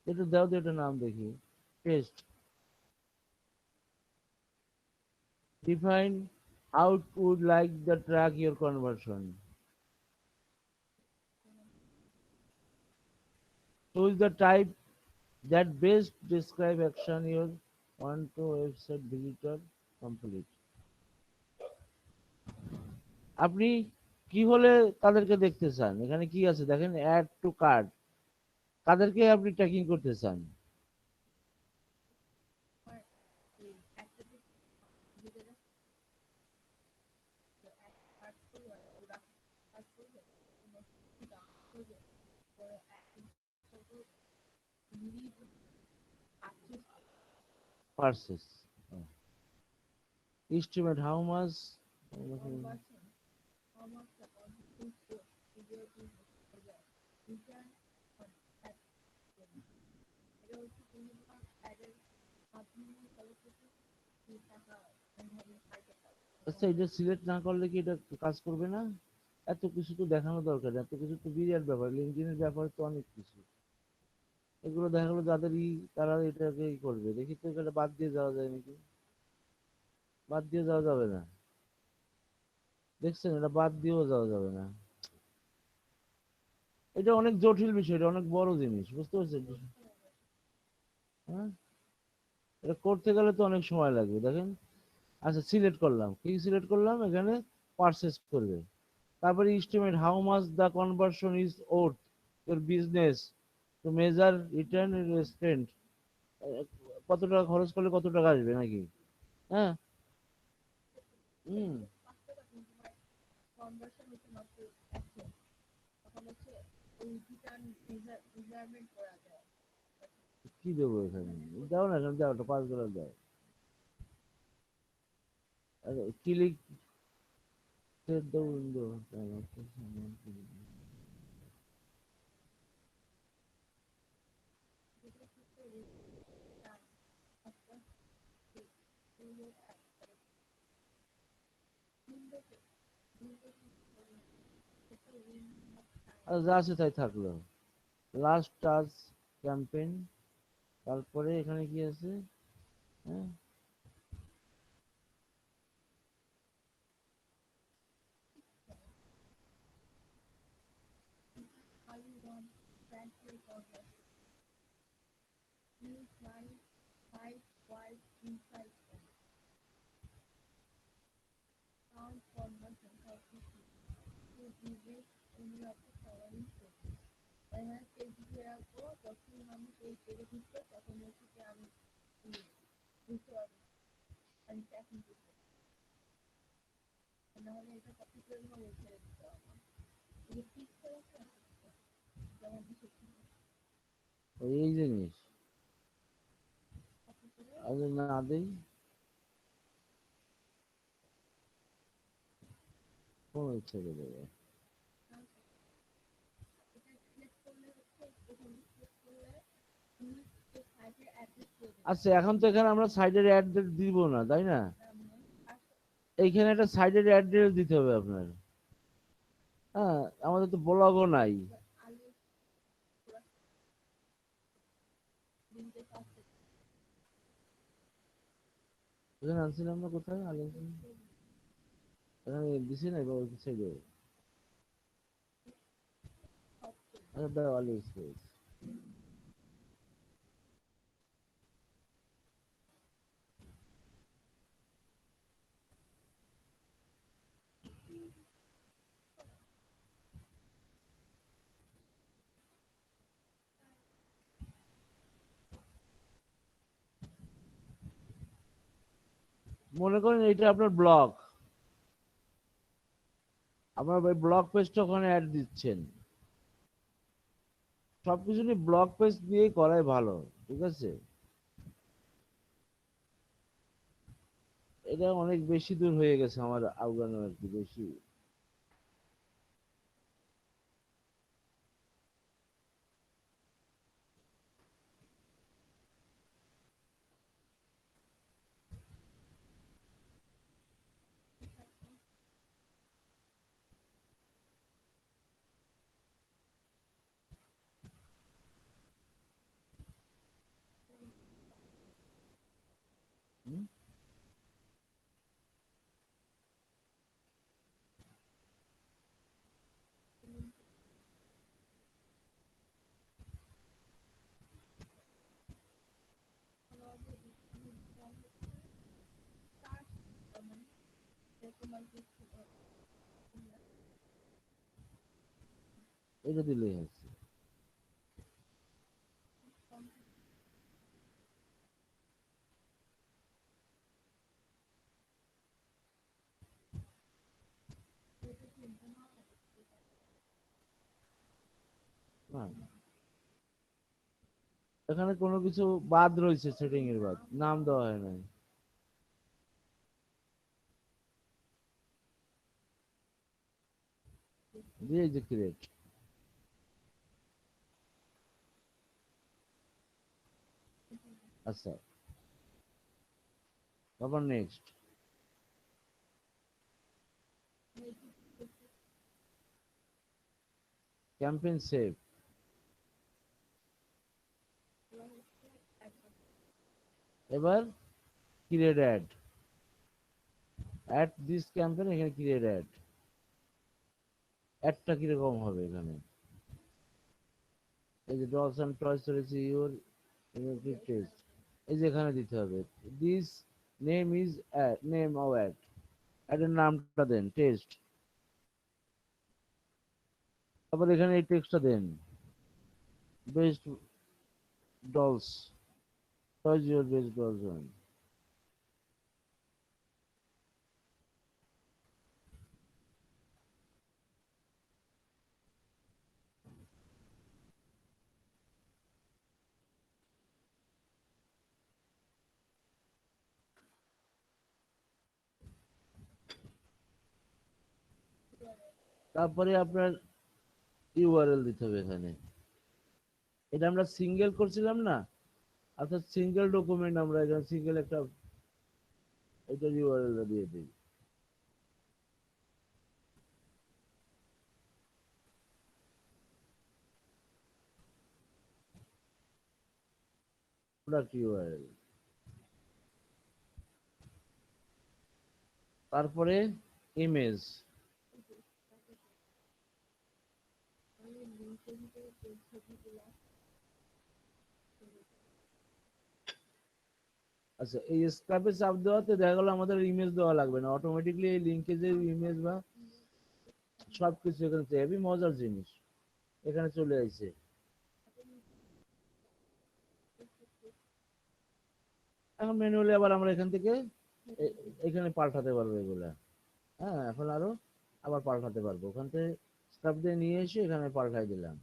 এটা দাও তো, এটা নাম দেখি, test, define how it would like the track your conversion, choose the type that best describe action you want to website visitor complete। আপনি কি হলে তাদেরকে দেখতে চান, এখানে কি আছে দেখেন, অ্যাড টু কার্ট, কাদেরকে আপনি ট্র্যাকিং করতে চান? Purchase, estimate how much, আচ্ছা, এটা সিলেক্ট না করলে কি এটা কাজ করবে না? এত কিছু তো দেখানো দরকার, এত কিছু তো বিরাট ব্যাপার, লিঙ্কডইনের ব্যাপার তো অনেক কিছু। এগুলো দেখা গেলো যাদেরই, তারা এটাকে করবে, দেখি তো এটা বাদ দিয়ে যাওয়া যায় নাকি। বাদ দিয়ে যাওয়া যাবে না, দেখছেন, এটা বাদ দিয়েও যাওয়া যাবে না। এটা অনেক জটিল বিষয়, এটা অনেক বড় জিনিস, বুঝতে পারছেন? হ্যাঁ, এটা করতে গেলে তো অনেক সময় লাগবে, দেখেন। আচ্ছা, সিলেক্ট করলাম, কি সিলেক্ট করলাম, এখানে পারচেস করবে। তারপরে estimate how much the conversion is worth your business to measure return on spend, কত টাকা খরচ করলে কত টাকা আসবে নাকি। হ্যাঁ। হুম। কি দেবো এখানে? দাও না, এখানে দাও, ওটা $5 দাও। Click the window. আর যা আছে তাই থাকলো। লাস্ট টাচ ক্যাম্পেইন, তারপরে এখানে কি আছে? হ্যাঁ, এই জিনিস আগে না দেই, কোনো ছেড়ে দেবে। আচ্ছা, এখন তো এখানে আমরা সাইডের অ্যাড্রেস দিব না, তাই না? এইখানে একটা সাইডের অ্যাড্রেস দিতে হবে আপনার। হ্যাঁ, আমাদের তো ব্লগও নাই। এখানে আনছিলাম না, কোথায় আনছিলাম? এখানে দিছি না, ওই সাইডে। আচ্ছা, দাও আলি স্পেস। মনে করেন এটা আপনার ব্লগ, আপনার ওই ব্লগ পেজটা ওখানে অ্যাড দিচ্ছেন। সবকিছু নিয়ে ব্লগ পেজ দিয়েই করাই ভালো, ঠিক আছে? এটা অনেক বেশি দূর হয়ে গেছে আমার আওগানো আর কি, বেশি। হুম? এটা দিলেই হচ্ছে। হ্যাঁ, এখানে কোনো কিছু বাদ রয়েছে, সেটিং এর বাদ, নাম দেওয়া হয় নাই। দিয়ে যে ক্রিয়েট। আচ্ছা, তারপর নেক্সট। Campaign save. এবার create ad, add this campaign, এখানে ক্রিয়েট অ্যাড। অ্যাডটা কিরকম হবে এখানে? এই যে ডলস অ্যান্ড টয়স রয়েছে ইউর টেস্ট, এই যে এখানে দিতে হবে this name is name of ad, অ্যাডের নামটা দেন টেস্ট। তারপর এখানে এই টেক্সটটা দেন, best dolls toys your best dolls. তারপরে আপনার ইউআরএল দিতে হবে এখানে। এটা আমরা সিঙ্গেল করছিলাম না, অর্থাৎ সিঙ্গেল ডকুমেন্ট, আমরা এখানে সিঙ্গেল একটা এটা ইউআরএল দিয়ে দিই। Product URL. তারপরে ইমেজ, আচ্ছা এই স্ক্রাপে চাপ দেওয়াতে দেখা গেলো আমাদের ইমেজ দেওয়া লাগবে না, অটোমেটিকলি এই লিঙ্কে যে ইমেজ বা সবকিছু এখানে হেভি মজার জিনিস এখানে চলে আসছে। এখন ম্যানুয়ালি আবার আমরা এখান থেকে এখানে পাল্টাতে পারবো এগুলা। হ্যাঁ এখন আরো আবার পাল্টাতে পারবো, ওখান থেকে স্ক্রাপ দিয়ে নিয়ে এসে এখানে পাল্টাই দিলাম।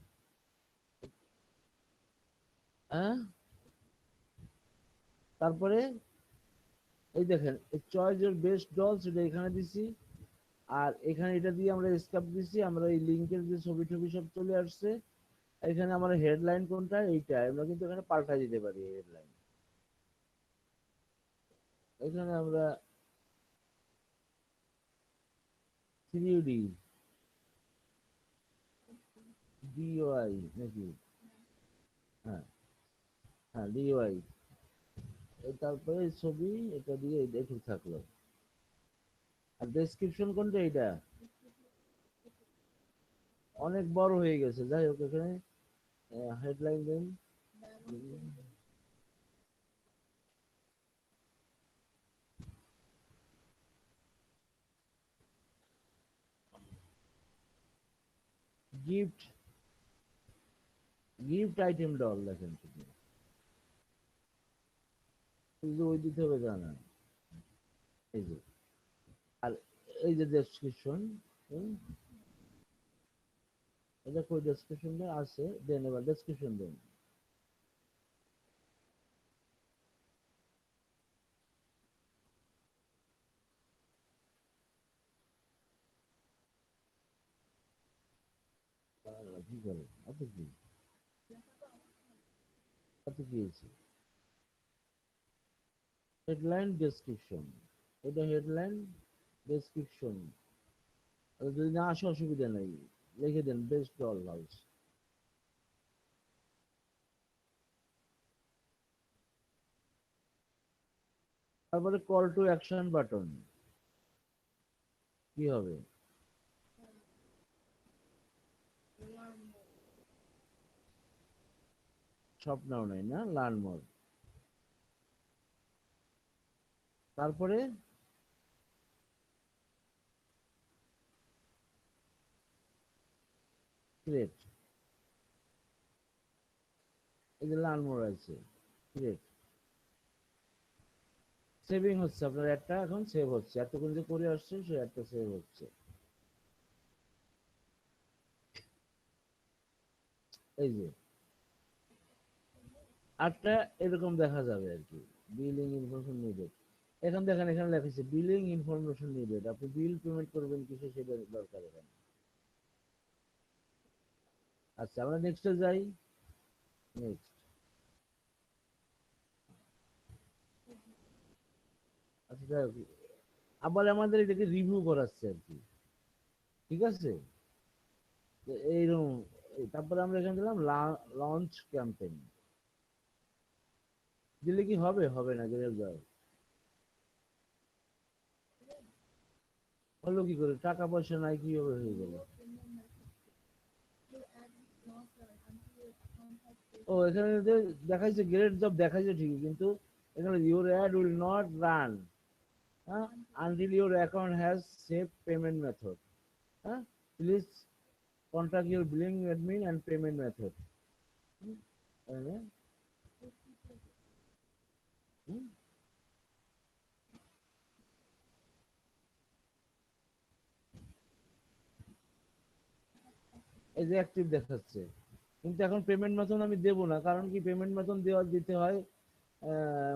হ্যাঁ তারপরে এই দেখেন চয়েস এর বেস্ট ডলস এটা এখানে দিছি, আর এখানে এটা দিয়ে আমরা স্ক্রাপ দিছি, আমরা এই লিঙ্কের যে ছবি টবি সব চলে আসছে। এখানে আমার হেডলাইন কোনটা, এইটা আমরা কিন্তু এখানে পাল্টা দিতে পারি হেডলাইন। এখানে আমরা 3D ডিওয়াই নাকি, হ্যাঁ হ্যাঁ ডিওয়াই, তারপরে ছবি এটা দিয়ে একটু থাকলো। আর ডেসক্রিপশন কোনটা, এটা অনেক বড় হয়ে গেছে, যাই হোক এখানে headline then. Gift, gift item doll দেখেন শুধু, শুধু ওই দিতে হবে জানা, এই যে, আর এই যে ডেসক্রিপশন, এটা কই ডেসক্রিপশনটা আছে, দেন এবার ডেসক্রিপশন দেন। কি করে এত কি, এত কি হয়েছে? হেডলাইন ডেসক্রিপশন, এটা হেডলাইন ডেসক্রিপশন, যদি না আসে অসুবিধা নেই, লিখে দেন বেস্ট ডল হাউস। তারপরে কল টু অ্যাকশন বাটন কি হবে? স্বপ্নও নেই না, লার্ন মোর। তারপরে ক্রিয়েট, এই যে লার্ন মোর আছে, ক্রিয়েট, সেভিং হচ্ছে, আপনার একটা এখন সেভ হচ্ছে, এতক্ষণ যে করে আসছে সে একটা সেভ হচ্ছে। এই যে আরটা এরকম দেখা যাবে আর কি, বিলিং ইনফরমেশন নিডেড। এখন দেখেন এখানে লেখা আছে বিলিং ইনফরমেশন নিডেড, আপনি বিল পেমেন্ট করবেন কিছু সেটা দরকার এখানে। আচ্ছা আমরা নেক্সটে যাই, নেক্সট। আচ্ছা যাই হোক, আবার আমাদের এটাকে রিভিউ করাচ্ছে আর কি, ঠিক আছে? এইরকম। তারপরে আমরা এখানে দিলাম লঞ্চ ক্যাম্পেইন। দিলে কি হবে? হবে না, গেলে যাও। হলো কি করে? টাকা পয়সা নাই, কিভাবে হয়ে গেল? ও এখানে দেখাইছে গ্রেট জব, দেখাইছে ঠিকই, কিন্তু এখানে your ad will not run, হ্যাঁ, until your account has save payment method, হ্যাঁ, please contact your billing admin and payment method. এই যে অ্যাক্টিভ দেখাচ্ছে, কিন্তু এখন পেমেন্ট মেথড আমি দেবো না, কারণ কি পেমেন্ট মেথড দিতে হয়,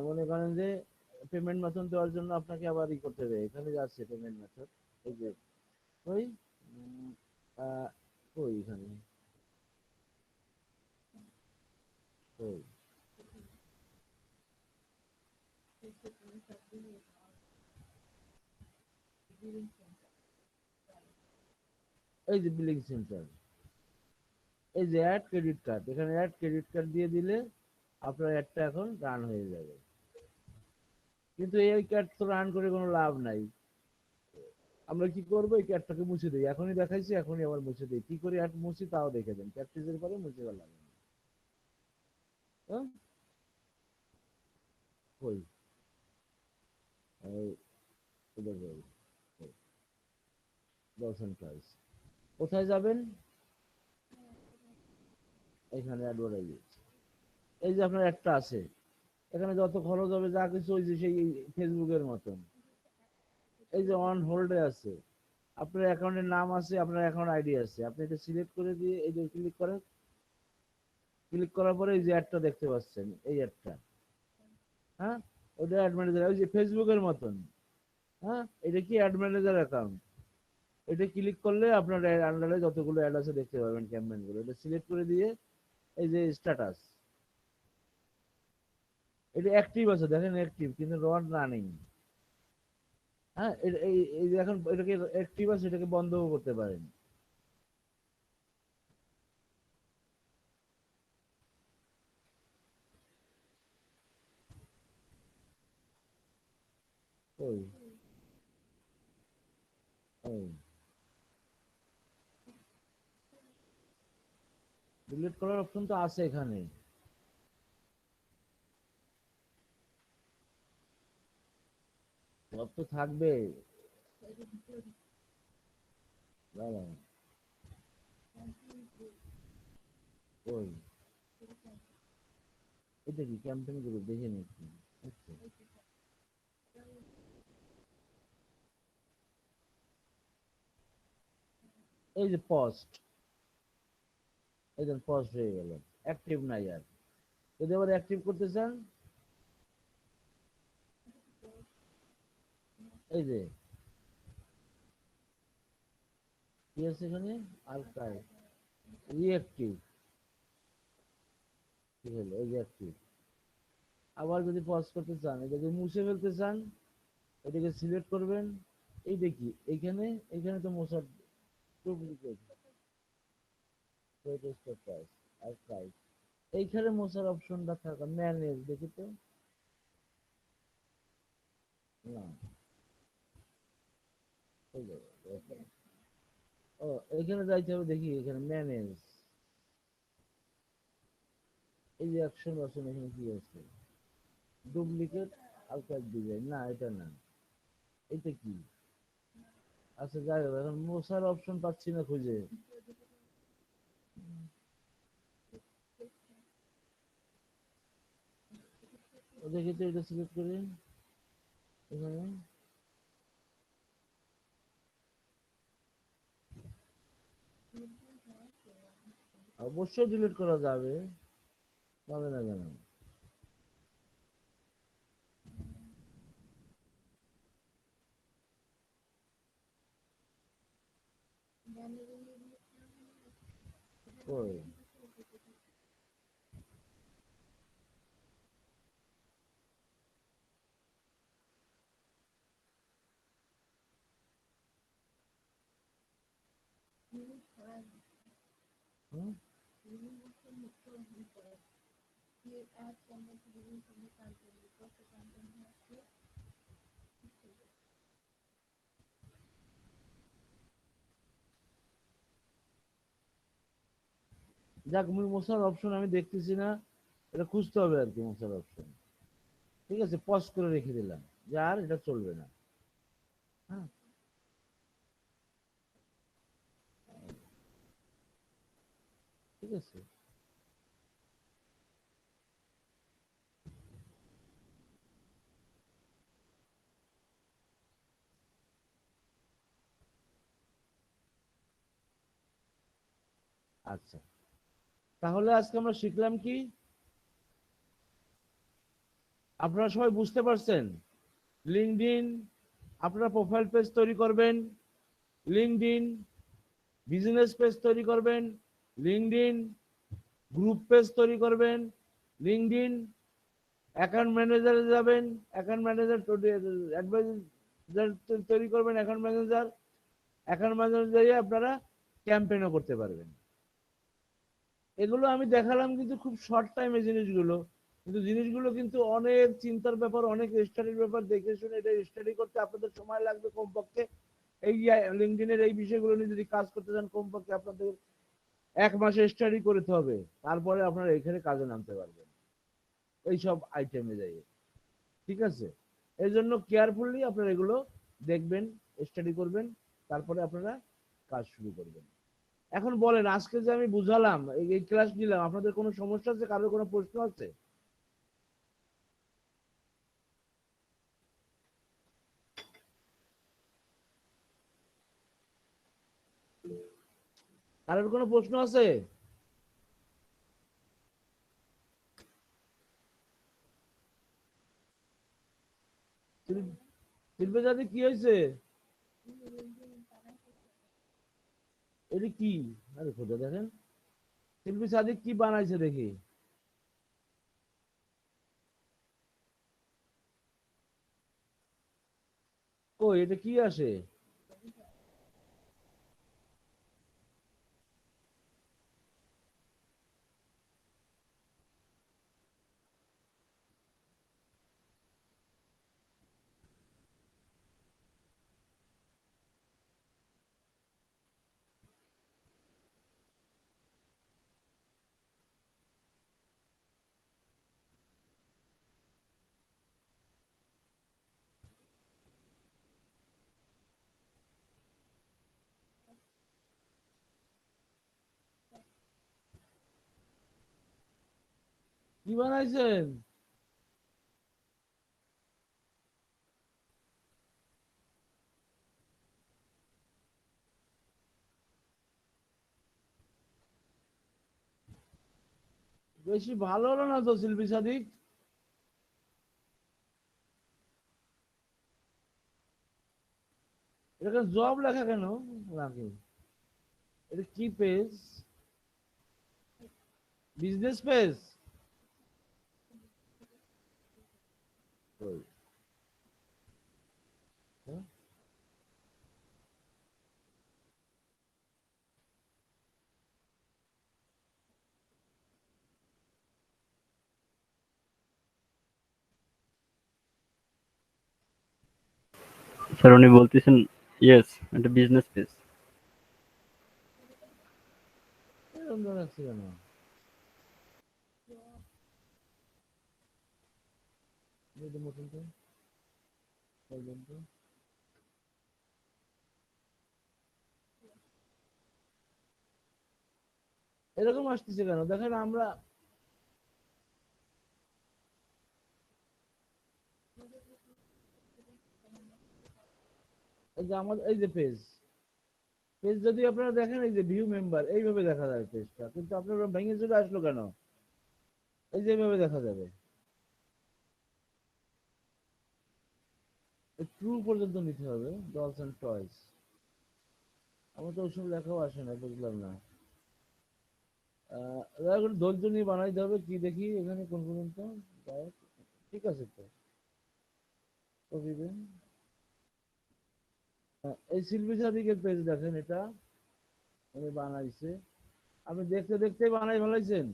মনে করেন যে পেমেন্ট মেথড দেওয়ার জন্য আপনাকে আবার ই করতে হবে। এখানে যাচ্ছে পেমেন্ট মেথড, এই যে ওই উম, আহ, ওই এখানে ওই এই যে বিলিং সেন্টার, এই যে অ্যাড ক্রেডিট কার্ড, এখানে অ্যাড ক্রেডিট কার্ড দিয়ে দিলে আপনার অ্যাডটা এখন রান হয়ে যাবে। কিন্তু এই কার্ড তো রান করে কোনো লাভ নাই। আমরা কি করবো? এই ক্যাটটাকে মুছে দিই, এখনই দেখাইছি, এখনই আবার মুছে দিই। কি করে অ্যাড মুছি তাও দেখে দেন, ক্যাটটিজের পরে মুছে গেল। হ্যাঁ, কই এই কোথায় যাই? দর্শন প্রাইস কোথায় যাবেন? এখানে অ্যাডভার্টাইজ, এই যে আপনার একটা আছে, এখানে যত খরচ হবে যা কিছু, ওই যে সেই ফেসবুকের মতন, এই যে অন হোল্ডে আছে, আপনার অ্যাকাউন্টের নাম আছে, আপনার অ্যাকাউন্ট আইডি আছে, আপনি এটা সিলেক্ট করে দিয়ে এই যে ক্লিক করেন, ক্লিক করার পরে এই যে অ্যাডটা দেখতে পাচ্ছেন, এই অ্যাডটা, হ্যাঁ, ওটা অ্যাড ম্যানেজার, ওই যে ফেসবুকের মতন, হ্যাঁ, এটা কি অ্যাড ম্যানেজার অ্যাকাউন্ট। এটা ক্লিক করলে আপনার আন্ডারে যতগুলো অ্যাড আছে দেখতে পাবেন, ক্যাম্পেইন গুলো, এটা সিলেক্ট করে দিয়ে এই যে স্ট্যাটাস, এটা অ্যাক্টিভ আছে, দেখেন অ্যাক্টিভ, কিন্তু নট রানিং। হ্যাঁ, এই যে এখন এটাকে অ্যাক্টিভ আছে, এটাকে বন্ধও করতে পারেন। ওই ওই ডিলিট করার অপশন তো আছে এখানে। সব তো থাকবে। দাঁড়ান, ওই এটা কি ক্যাম্পেইন গুলো দেখে নিচ্ছি। আচ্ছা, এই যে পোস্ট, এই যে পোস্ট হয়ে গেল, অ্যাক্টিভ নাই আর। যদি আবার অ্যাক্টিভ করতে চান, এই যে কি আছে এখানে, আর্কাইভ, রিঅ্যাক্টিভ, কি হলো, এই যে অ্যাক্টিভ। আবার যদি পজ করতে চান, এটাকে মুছে ফেলতে চান, এটাকে সিলেক্ট করবেন, এই দেখি এইখানে, এইখানে তো মোছার ডুপ্লিকেট, আর্কাইভ, এইখানে মোছার অপশনটা থাকা, ম্যানেজ দেখি তো, না, এই যে, okay. ও এখানে যাইতে হবে, দেখি এখানে ম্যানেজ, এই যে অ্যাকশন অপশন, এখানে কি আছে, ডুপ্লিকেট আর্কাইভ ডিজাইন, না এটা না, এটা কি, আচ্ছা যাই হোক, এখন মোছার অপশন পাচ্ছি না খুঁজে। ও দেখি তো, এটা সিলেক্ট করি এখানে, অবশ্যই ডিলিট করা যাবে, যাবে না কেন? কই, হুম? যাক, মশার অপশন আমি দেখতেছি না, এটা খুঁজতে হবে আর কি মশার অপশন। ঠিক আছে, পজ করে রেখে দিলাম, যে আর এটা চলবে না। হ্যাঁ, ঠিক আছে। আচ্ছা, তাহলে আজকে আমরা শিখলাম কি, আপনারা সবাই বুঝতে পারছেন? লিঙ্কডইন, আপনারা প্রোফাইল পেজ তৈরি করবেন, লিঙ্কডইন বিজনেস পেজ তৈরি করবেন, লিঙ্কডইন গ্রুপ পেজ তৈরি করবেন, লিঙ্কডইন অ্যাকাউন্ট ম্যানেজারে যাবেন, অ্যাকাউন্ট ম্যানেজার অ্যাডভাইজার তৈরি করবেন, অ্যাকাউন্ট ম্যানেজার আপনারা ক্যাম্পেইনও করতে পারবেন। এগুলো আমি দেখালাম কিন্তু খুব শর্ট টাইমে জিনিসগুলো, কিন্তু জিনিসগুলো কিন্তু অনেক চিন্তার ব্যাপার, অনেক স্টাডির ব্যাপার। দেখে শুনে এটা স্টাডি করতে আপনাদের সময় লাগবে কমপক্ষে। এই লিঙ্কডইনের এই বিষয়গুলো নিয়ে যদি কাজ করতে চান, কমপক্ষে আপনাদের 1 মাসে স্টাডি করতে হবে, তারপরে আপনারা এখানে কাজে নামতে পারবেন এইসব আইটেমে যাই। ঠিক আছে, এই জন্য কেয়ারফুলি আপনারা এগুলো দেখবেন, স্টাডি করবেন, তারপরে আপনারা কাজ শুরু করবেন। এখন বলেন, আজকে যে আমি বুঝালাম, এই ক্লাস নিলাম, আপনাদের কোনো সমস্যা আছে? কারোর কোনো প্রশ্ন আছে? কারোর কোনো প্রশ্ন আছে? শিল্পী জাতি কি হয়েছে? এটা কি? আরে খোঁজা দেখেন, শিল্পী সাদিক কি বানাইছে দেখি। ও, এটা কি আসে? কি বানাইছেন? বেশি ভালো হলো না তো শিল্পী সাদিক। এটা জব লেখা কেন নাকি? এটা কি পেজ? Business page? স্যার উনি বলতেছেন ইয়েস, এটা বিজনেস পেজ। এরকম রাখছি কেন? এটা মতন তো, বলবেন তো। এরকম আসতেছে কেন দেখেন আমরা। এই যে আমাদের এই যে পেজ, পেজ যদি আপনারা দেখেন, এই যে ভিউ মেম্বার, এইভাবে দেখা যায় পেজটা, কিন্তু আপনারা ভেঙে চলে আসলো কেন? এই যে এইভাবে দেখা যাবে, ট্রু পর্যন্ত নিতে হবে, ডলস এন্ড টয়স। আমার তো ওইসব লেখাও আসে না, বুঝলাম না। দয়া করে ধৈর্য নিয়ে বানাইতে হবে। কি দেখি এখানে কোন পর্যন্ত গায়ক? ঠিক আছে তো, কপি দেন। এই শিল্পী সাদিকের পেজ দেখেন, এটা উনি বানাইছে। আপনি দেখতে দেখতেই বানাই ফেলাইছেন।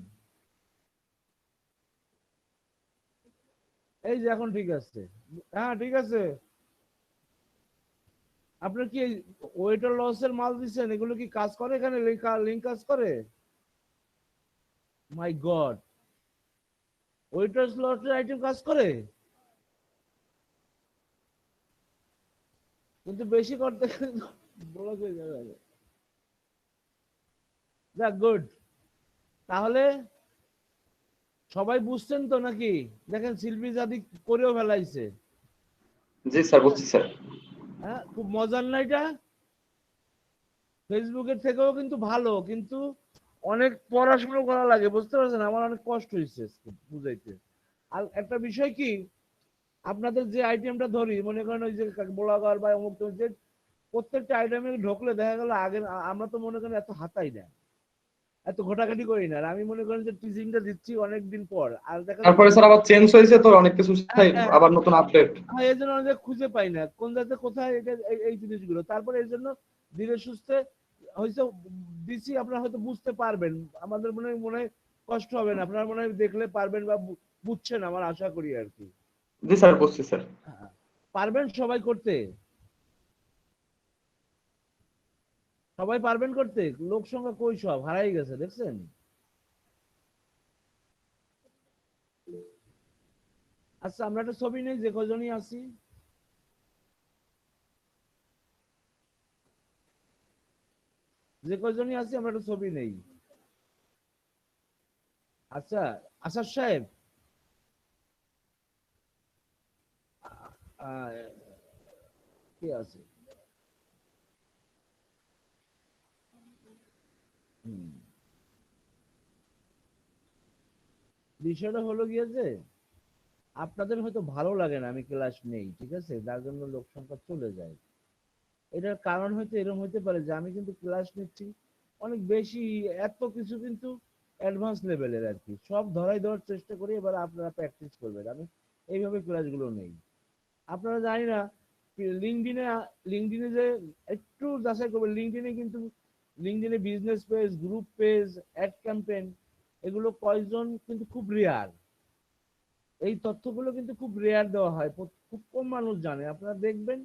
এই যে এখন ঠিক আছে। হ্যাঁ ঠিক আছে। আপনার কি ওয়েটার লসের মাল দিচ্ছেন, এগুলো কি কাজ করে এখানে? লিঙ্ক কাজ করে? মাই গড, ওয়েটার লসের আইটেম কাজ করে? কিন্তু বেশি করতে ব্লক হয়ে যাবে। যাক গুড। তাহলে সবাই বুঝছেন তো নাকি? দেখেন শিল্পী জাদি করেও ফেলাইছে। জি স্যার, বুঝছি স্যার। হ্যাঁ খুব মজার না এটা? ফেসবুকের থেকেও কিন্তু ভালো, কিন্তু অনেক পড়াশোনা করা লাগে, বুঝতে পারছেন? আমার অনেক কষ্ট হয়েছে বুঝাইতে। আর একটা বিষয় কি, আপনাদের যে আইটেমটা ধরি, মনে করেন ওই যে ব্লগার বা অমুক তমুক, যে প্রত্যেকটা আইটেমে ঢুকলে দেখা গেল আগে আমরা তো মনে করেন এত হাতাই না, এত ঘোটাঘাটি করি না। আর আমি মনে করেন যে টিচিংটা দিচ্ছি অনেকদিন পর, আর দেখা তারপরে যাচ্ছে স্যার আবার চেঞ্জ হয়েছে তো অনেক কিছু, হ্যাঁ, আবার নতুন আপডেট। এই জন্য অনেক খুঁজে পাই না কোন জায়গাতে কোথায় এটা এই জিনিসগুলো। তারপরে এই জন্য ধীরে সুস্থে হয়তো দিচ্ছি, আপনারা হয়তো বুঝতে পারবেন। আমাদের মনে হয় কষ্ট হবে না, আপনারা মনে হয় দেখলে পারবেন বা বুঝছেন আমার আশা করি আর কি। জি স্যার, বুঝছি স্যার। হ্যাঁ, পারবেন সবাই করতে? সবাই পারবেন করতে? লোক সংখ্যা কই, সব হারাই গেছে দেখছেন। আচ্ছা আমরা একটা ছবি নেই যে কজনই আছি। যে কজনই আছি আমরা একটা ছবি নেই। আচ্ছা আসাদ সাহেব, আহ, কে আছে? হুম, বিষয়টা হলো গিয়ে যে আপনাদের হয়তো ভালো লাগে না আমি ক্লাস নেই, ঠিক আছে, যার জন্য লোক সংখ্যা চলে যায়। এটার কারণ হয়তো এরকম হতে পারে যে আমি কিন্তু ক্লাস নিচ্ছি অনেক বেশি, এত কিছু কিন্তু অ্যাডভান্স লেভেলের আর কি, সব ধরাই দেওয়ার চেষ্টা করি, এবার আপনারা প্র্যাকটিস করবেন। আমি এইভাবে ক্লাসগুলো নেই। আপনারা জানি না লিঙ্কডিনে, লিঙ্কডিনে যে একটু যাচাই করবেন, লিঙ্কডিনে কিন্তু লিঙ্কডিনে business page, group page, ad campaign, এগুলো কয়জন কিন্তু খুব রেয়ার। এই তথ্যগুলো কিন্তু খুব রেয়ার দেওয়া হয়, খুব কম মানুষ জানে। আপনারা দেখবেন,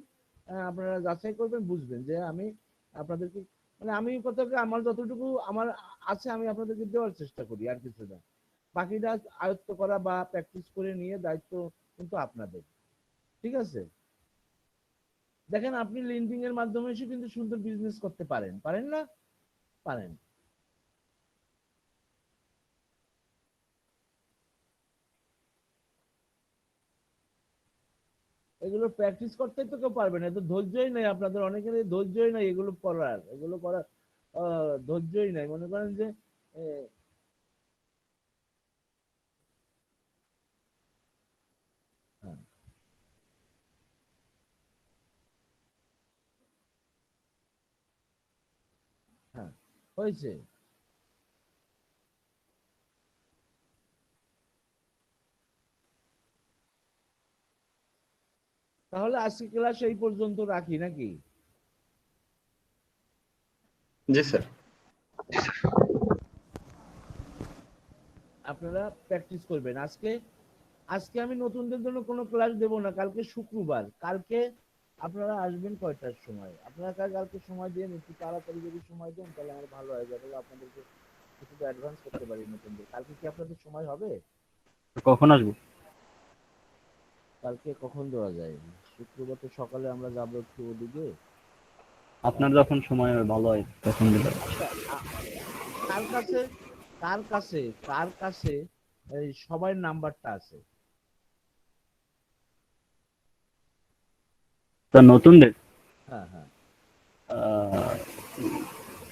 আপনারা যাচাই করবেন, বুঝবেন যে আমি আপনাদেরকে, মানে আমি কথাকে আমার যতটুকু আমার আছে আমি আপনাদেরকে দেওয়ার চেষ্টা করি, আর কিছু না। বাকিটা আয়ত্ত করা বা প্র্যাকটিস করে নিয়ে দায়িত্ব কিন্তু আপনাদের, ঠিক আছে? দেখেন আপনি লিঙ্কডিন এর মাধ্যমে এসে কিন্তু সুন্দর বিজনেস করতে পারেন, পারেন না? পারেন। এগুলো প্র্যাকটিস করতেই তো কেউ পারবে না, এত ধৈর্যই নাই আপনাদের, অনেকের ধৈর্যই নাই এগুলো করার, এগুলো করার ধৈর্যই নাই। মনে করেন যে এ, হ্যাঁ, হ্যাঁ, হয়েছে। তাহলে আজকে ক্লাস এই পর্যন্ত রাখি নাকি? জি স্যার। আপনারা প্র্যাকটিস করবেন। আজকে আজকে আমি নতুনদের জন্য কোনো ক্লাস দেব না, কালকে শুক্রবার। কালকে আপনারা আসবেন কয়টার সময়? আপনারা কালকে সময় দিয়ে একটু তাড়াতাড়ি যদি সময় দেন তাহলে আমার ভালো হয়, যাতে আপনাদেরকে কিছুটা অ্যাডভান্স করতে পারি নতুনদের। কালকে কি আপনাদের সময় হবে? কখন আসবো? কালকে কখন দেওয়া যায়? শুক্রবার তো সকালে আমরা যাবো একটু ওদিকে। আপনার যখন সময় হয় ভালো হয় তখন দিলে। আচ্ছা, কার কাছে কার কাছে কার কাছে এই সবার নাম্বারটা আছে? তা নতুনদের হ্যাঁ, হ্যাঁ। আহ,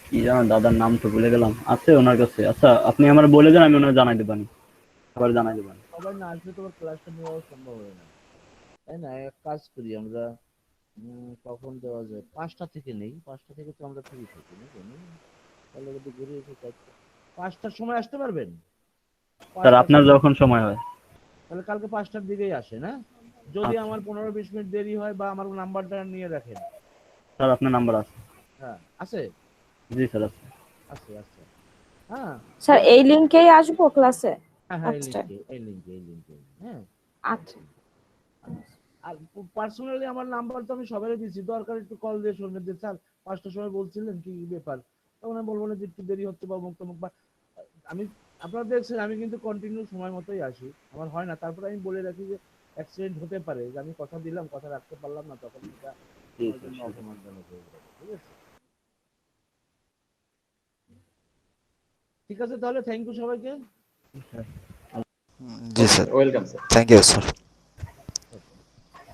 কি জানো দাদার নাম তো ভুলে গেলাম, আছে ওনার কাছে। আচ্ছা আপনি আমার বলে দেন, আমি ওনার জানাই দেবানি, আবার জানাই দেবানি। সবাই না আসলে তো ক্লাসটা নেওয়া সম্ভব হয় না, তাই না? এক কাজ করি আমরা, কখন দেওয়া যায়? 5টা থেকে নেই, 5টা থেকে তো আমরা ফ্রি থাকি নাকি? তাহলে যদি ঘুরে এসে 5টার সময় আসতে পারবেন? স্যার 5টার আপনার সময়, যখন সময় হয়। তাহলে কালকে 5টার দিকেই আসেন, হ্যাঁ? যদি আচ্ছা আমার 15-20 মিনিট দেরি হয় বা আমার নাম্বারটা নিয়ে রাখেন। স্যার, আপনার নাম্বার আছে? হ্যাঁ আছে। জি স্যার আছে। আছে আছে। হ্যাঁ স্যার এই লিংকেই আসবো ক্লাসে? হ্যাঁ হ্যাঁ, আচ্ছা এই লিঙ্কে, হ্যাঁ। আচ্ছা আর পার্সোনালি আমার নাম্বার তো আমি সবাই দিচ্ছি, দরকার একটু কল দিয়ে শুনবেন যে স্যার 5টার সময় বলছিলেন কি ব্যাপার, তখন আমি বলবো না যে একটু দেরি হচ্ছে বা অমুক তমুক, বা আমি, আপনারা দেখছেন আমি কিন্তু কন্টিনিউ সময় মতোই আসি, আমার হয় না, তারপরে আমি বলে রাখি যে অ্যাক্সিডেন্ট হতে পারে, যে আমি কথা দিলাম, কথা রাখতে পারলাম না, তখন এটা জি আমার স্যার, জন্য sure. অপমানজনক হয়ে যাবে, ঠিক আছে? ঠিক আছে তাহলে, থ্যাংক ইউ সবাইকে। জি sir, welcome sir. Thank you sir.